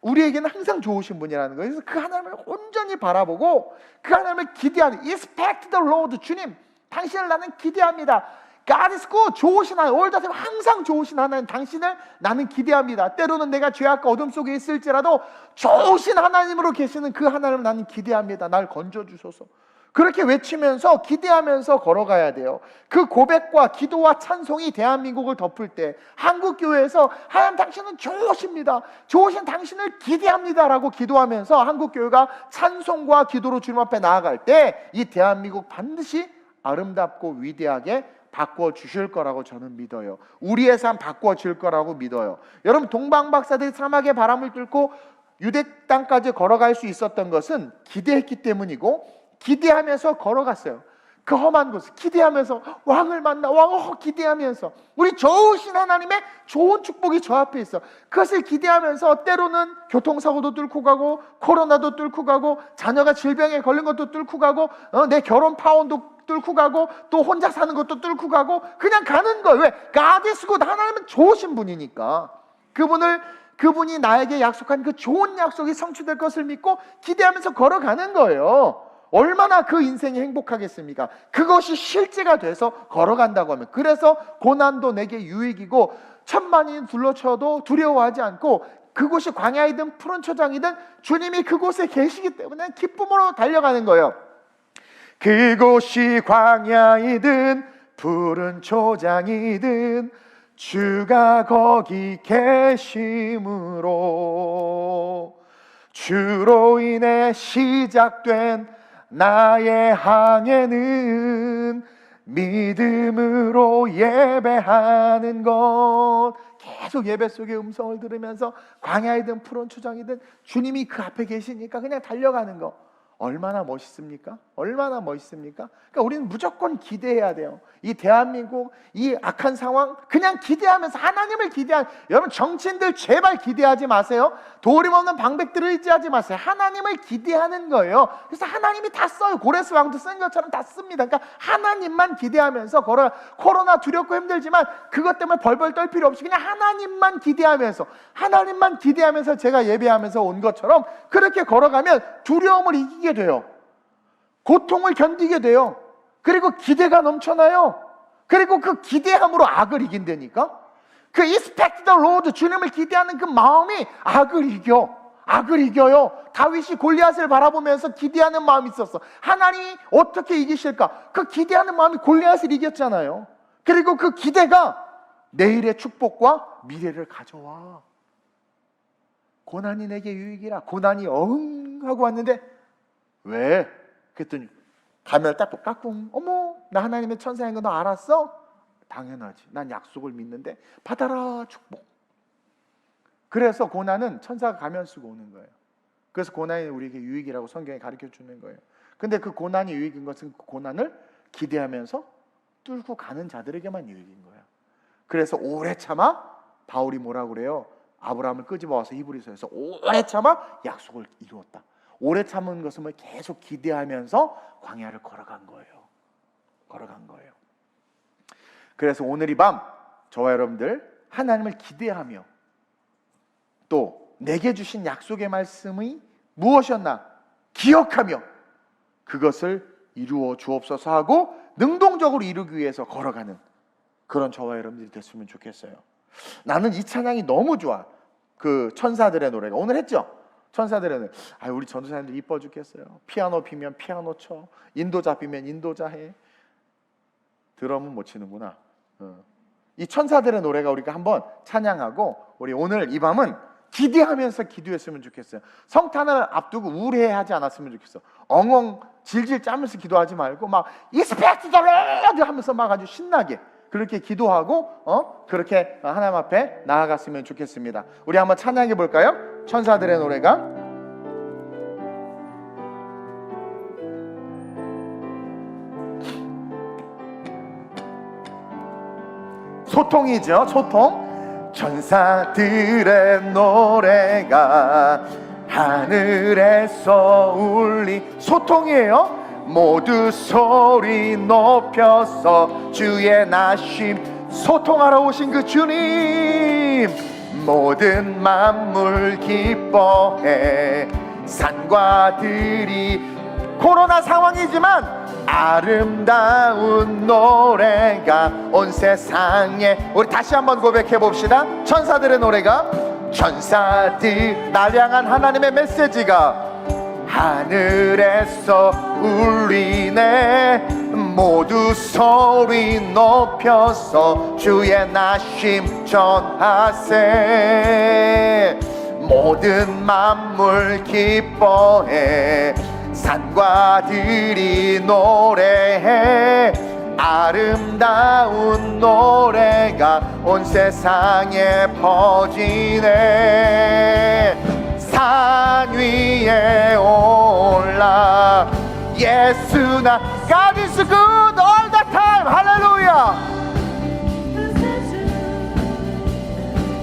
우리에게는 항상 좋으신 분이라는 거예요. 그래서 그 하나님을 온전히 바라보고 그 하나님을 기대하는 expect the Lord. 주님 당신을 나는 기대합니다. God is good. 좋으신 하나님, all the time 항상 좋으신 하나님, 당신을 나는 기대합니다. 때로는 내가 죄악과 어둠 속에 있을지라도 좋으신 하나님으로 계시는 그 하나님을 나는 기대합니다. 날 건져주소서. 그렇게 외치면서 기대하면서 걸어가야 돼요. 그 고백과 기도와 찬송이 대한민국을 덮을 때 한국교회에서 하나님 당신은 좋으십니다, 좋으신 당신을 기대합니다 라고 기도하면서 한국교회가 찬송과 기도로 주님 앞에 나아갈 때 이 대한민국 반드시 아름답고 위대하게 바꿔주실 거라고 저는 믿어요. 우리의 삶 바꿔줄 거라고 믿어요. 여러분, 동방박사들이 사막의 바람을 뚫고 유대 땅까지 걸어갈 수 있었던 것은 기대했기 때문이고, 기대하면서 걸어갔어요. 그 험한 곳을 기대하면서 왕을 만나, 왕을 기대하면서 우리 좋으신 하나님의 좋은 축복이 저 앞에 있어. 그것을 기대하면서 때로는 교통사고도 뚫고 가고, 코로나도 뚫고 가고, 자녀가 질병에 걸린 것도 뚫고 가고, 내 결혼 파혼도 뚫고 가고, 또 혼자 사는 것도 뚫고 가고, 그냥 가는 거예요. 왜? God is good. 하나님은 좋으신 분이니까. 그분이 나에게 약속한 그 좋은 약속이 성취될 것을 믿고 기대하면서 걸어가는 거예요. 얼마나 그 인생이 행복하겠습니까? 그것이 실제가 돼서 걸어간다고 하면. 그래서 고난도 내게 유익이고 천만이 둘러쳐도 두려워하지 않고, 그곳이 광야이든 푸른 초장이든 주님이 그곳에 계시기 때문에 기쁨으로 달려가는 거예요. 그곳이 광야이든 푸른 초장이든 주가 거기 계심으로 주로 인해 시작된 나의 항해는 믿음으로 예배하는 것. 계속 예배 속의 음성을 들으면서 광야이든 푸른 초장이든 주님이 그 앞에 계시니까 그냥 달려가는 거. 얼마나 멋있습니까? 얼마나 멋있습니까? 그러니까 우리는 무조건 기대해야 돼요. 이 대한민국 이 악한 상황 그냥 기대하면서 하나님을 기대하는, 여러분 정치인들 제발 기대하지 마세요. 도림 없는 방백들을 의지하지 마세요. 하나님을 기대하는 거예요. 그래서 하나님이 다 써요. 고레스 왕도 쓴 것처럼 다 씁니다. 그러니까 하나님만 기대하면서 걸어. 코로나 두렵고 힘들지만 그것 때문에 벌벌 떨 필요 없이 그냥 하나님만 기대하면서 제가 예배하면서 온 것처럼 그렇게 걸어가면 두려움을 이기게 돼요. 고통을 견디게 돼요. 그리고 기대가 넘쳐나요. 그리고 그 기대함으로 악을 이긴다니까. 그 expect the Lord, 주님을 기대하는 그 마음이 악을 이겨요. 다윗이 골리앗을 바라보면서 기대하는 마음이 있었어. 하나님이 어떻게 이기실까? 그 기대하는 마음이 골리앗을 이겼잖아요. 그리고 그 기대가 내일의 축복과 미래를 가져와. 고난이 내게 유익이라. 고난이 하고 왔는데 왜? 그랬더니 가면을 딱 깎꿍. 어머, 나 하나님의 천사인 거 너 알았어? 당연하지. 난 약속을 믿는데 받아라 축복. 그래서 고난은 천사가 가면 쓰고 오는 거예요. 그래서 고난이 우리에게 유익이라고 성경이 가르쳐 주는 거예요. 근데 그 고난이 유익인 것은 그 고난을 기대하면서 뚫고 가는 자들에게만 유익인 거예요. 그래서 오래 참아 바울이 뭐라고 그래요? 아브라함을 끄집어와서 히브리서에서 오래 참아 약속을 이루었다. 오래 참은 것을 계속 기대하면서 광야를 걸어간 거예요. 그래서 오늘 이 밤 저와 여러분들 하나님을 기대하며 또 내게 주신 약속의 말씀이 무엇이었나 기억하며 그것을 이루어 주옵소서 하고 능동적으로 이루기 위해서 걸어가는 그런 저와 여러분들이 됐으면 좋겠어요. 나는 이 찬양이 너무 좋아. 그 천사들의 노래가 오늘 했죠? 천사들의 노래. 우리 전도사님들 이뻐 죽겠어요. 피아노 비면 피아노 쳐, 인도자 비면 인도자 해. 드럼은 못 치는구나. 이 천사들의 노래가 우리가 한번 찬양하고 우리 오늘 이 밤은 기대하면서 기도했으면 좋겠어요. 성탄을 앞두고 우울해하지 않았으면 좋겠어. 엉엉 질질 짜면서 기도하지 말고 막 expect the Lord 하면서 막 아주 신나게 그렇게 기도하고 그렇게 하나님 앞에 나아갔으면 좋겠습니다. 우리 한번 찬양해 볼까요? 천사들의 노래가 소통이죠. 소통. 천사들의 노래가 하늘에서 울리. 소통이에요. 모두 소리 높여서 주의 나심 소통하러 오신 그 주님. 모든 만물 기뻐해 산과 들이 코로나 상황이지만 아름다운 노래가 온 세상에. 우리 다시 한번 고백해 봅시다. 천사들의 노래가, 천사들 날 향한 하나님의 메시지가 하늘에서 울리네. 모두 소리 높여서 주의 나심 전하세. 모든 만물 기뻐해, 산과 들이 노래해. 아름다운 노래가 온 세상에 퍼지네. 산 위에 올라 예수나 God is good all the time. 할렐루야.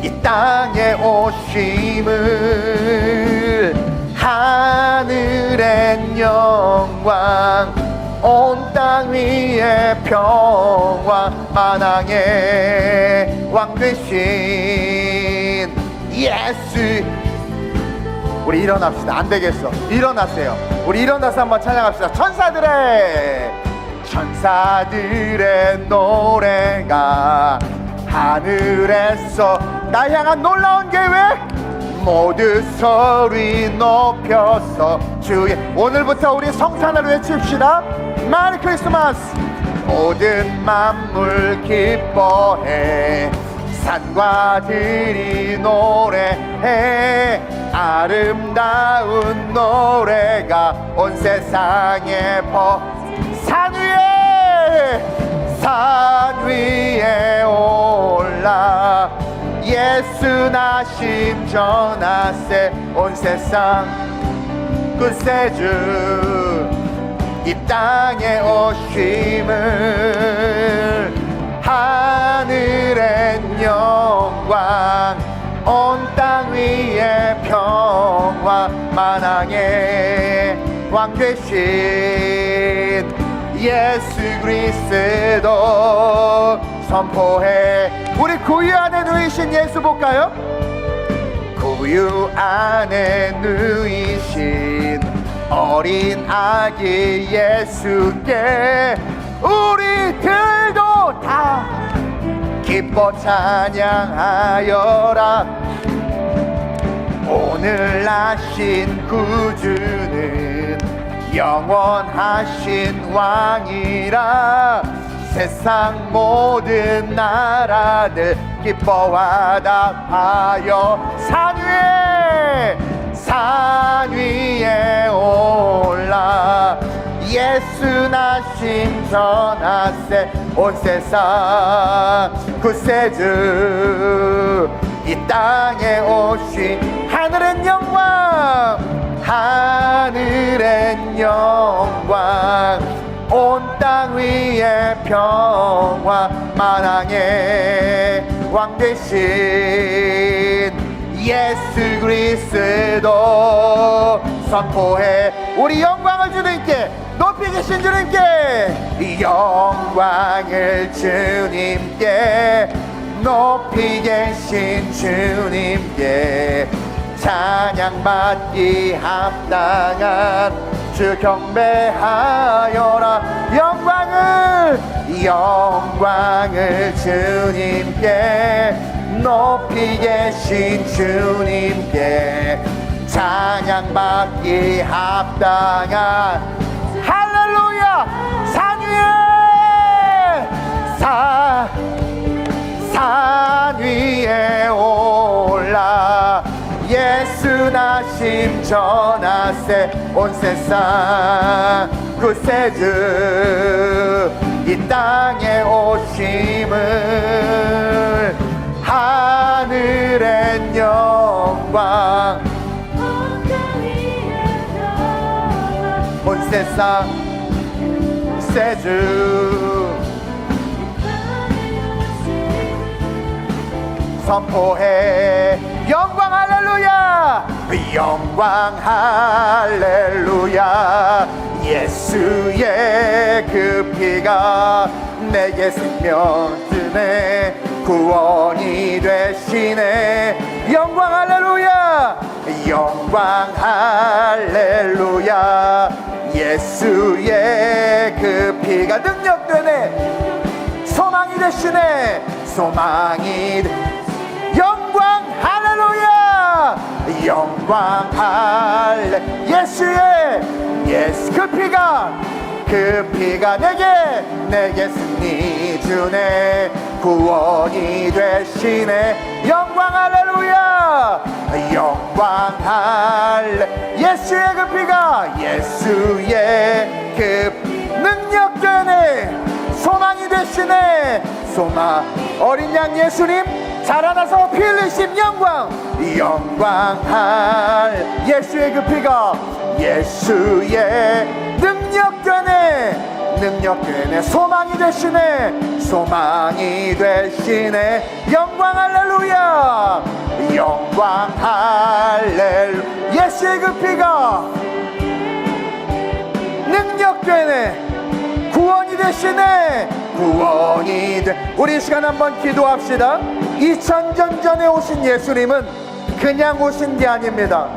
이 땅에 오심을 하늘엔 영광, 온 땅 위에 평화, 만왕의 왕 되신 예수. 우리 일어납시다. 안 되겠어. 일어나세요. 우리 일어나서 한번 찬양합시다. 천사들의 노래가 하늘에서 날 향한 놀라운 계획, 모두 소리 높여서 주의. 오늘부터 우리 성탄을 외칩시다. 메리 크리스마스. 모든 만물 기뻐해, 산과 들이 노래해. 아름다운 노래가 온 세상에 산 위에 올라 예수 나심 전하세. 온 세상 구세주 이 땅에 오심을 하늘엔 영광, 온 땅 위에 평화, 만왕의 왕 되신 예수 그리스도 선포해. 우리 구유 안에 누이신 예수 볼까요? 구유 안에 누이신 어린 아기 예수께 우리들도 다 기뻐 찬양하여라. 오늘 나신 구주는 영원하신 왕이라. 세상 모든 나라들 기뻐하답하여 산 위에 올라 예수 나심 전하세. 온 세상 구세주 이 땅에 오신 하늘엔 영광, 하늘엔 영광, 온 땅 위에 평화, 만왕의 왕 되신 예수 그리스도 선포해. 우리 영광을 주님께, 높이 계신 주님께, 영광을 주님께, 높이 계신 주님께 찬양받기 합당한 주 경배하여라. 영광을 주님께, 높이 계신 주님께 찬양받기 합당한. 할렐루야. 산 위에 올라 예수 나심 전하세. 온 세상 구세주 이 땅에 오심을 하늘엔 영광, 온 세상 구세주 선포해. 영광 할렐루야. 영광 할렐루야. 예수의 그 피가 내게 생명 주네, 구원이 되시네. 영광 할렐루야. 영광 할렐루야. 예수의 그 피가 능력되네. 소망이 되시네. 소망이 영광 할렐루야. 영광 할렐 예수 그 피가 내게 승리 주네. 구원이 되시네. 영광 할렐루야. 영광 할렐 예수의 그 능력 되네. 소망이 되시네. 소망 어린 양 예수님 자라나서 피 흘리심 영광 할 예수의 능력 되네. 소망이 되시네. 영광 할렐루야. 영광 할렐 예수의 능력 되네. 구원이 되시네. 우리 이 시간 한번 기도합시다. 2000년 전에 오신 예수님은 그냥 오신 게 아닙니다.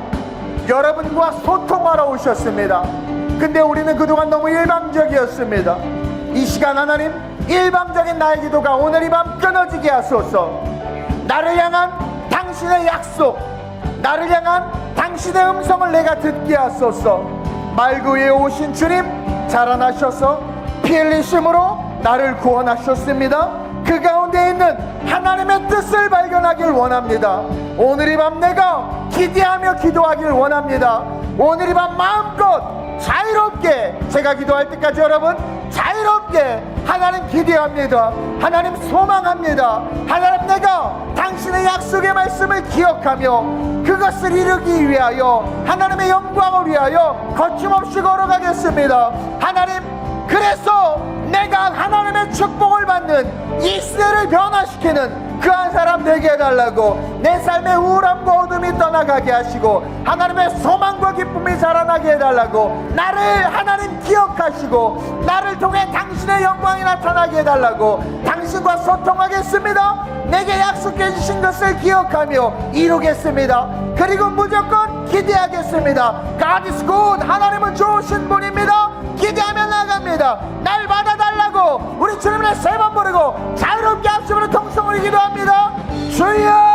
여러분과 소통하러 오셨습니다. 근데 우리는 그동안 너무 일방적이었습니다. 이 시간 하나님, 일방적인 나의 기도가 오늘 이 밤 끊어지게 하소서. 나를 향한 당신의 약속, 나를 향한 당신의 음성을 내가 듣게 하소서. 말 그 위에 오신 주님 자라나셔서 피 흘리심으로 나를 구원하셨습니다. 그 가운데 있는 하나님의 뜻을 발견하길 원합니다. 오늘 이 밤 내가 기대하며 기도하길 원합니다. 오늘 이 밤 마음껏 자유롭게, 제가 기도할 때까지 여러분 자유롭게 하나님 기대합니다. 하나님 소망합니다. 하나님 내가 당신의 약속의 말씀을 기억하며 그것을 이루기 위하여 하나님의 영광을 위하여 거침없이 걸어가겠습니다. 하나님, 그래서 내가 하나님의 축복을 받는 이 시대를 변화시키는 그 한 사람 되게 해달라고, 내 삶의 우울함과 어둠이 떠나가게 하시고 하나님의 소망과 기쁨이 자라나게 해달라고, 나를 하나님 기억하시고 나를 통해 당신의 영광이 나타나게 해달라고, 당신과 소통하겠습니다. 내게 약속해 주신 것을 기억하며 이루겠습니다. 그리고 무조건 기대하겠습니다. God is good. 하나님은 좋으신 분입니다. 기대하며 나갑니다. 날 받아달라고 우리 주님을 세 번 부르고 자유롭게 합심으로 통성을 기도합니다. 주여!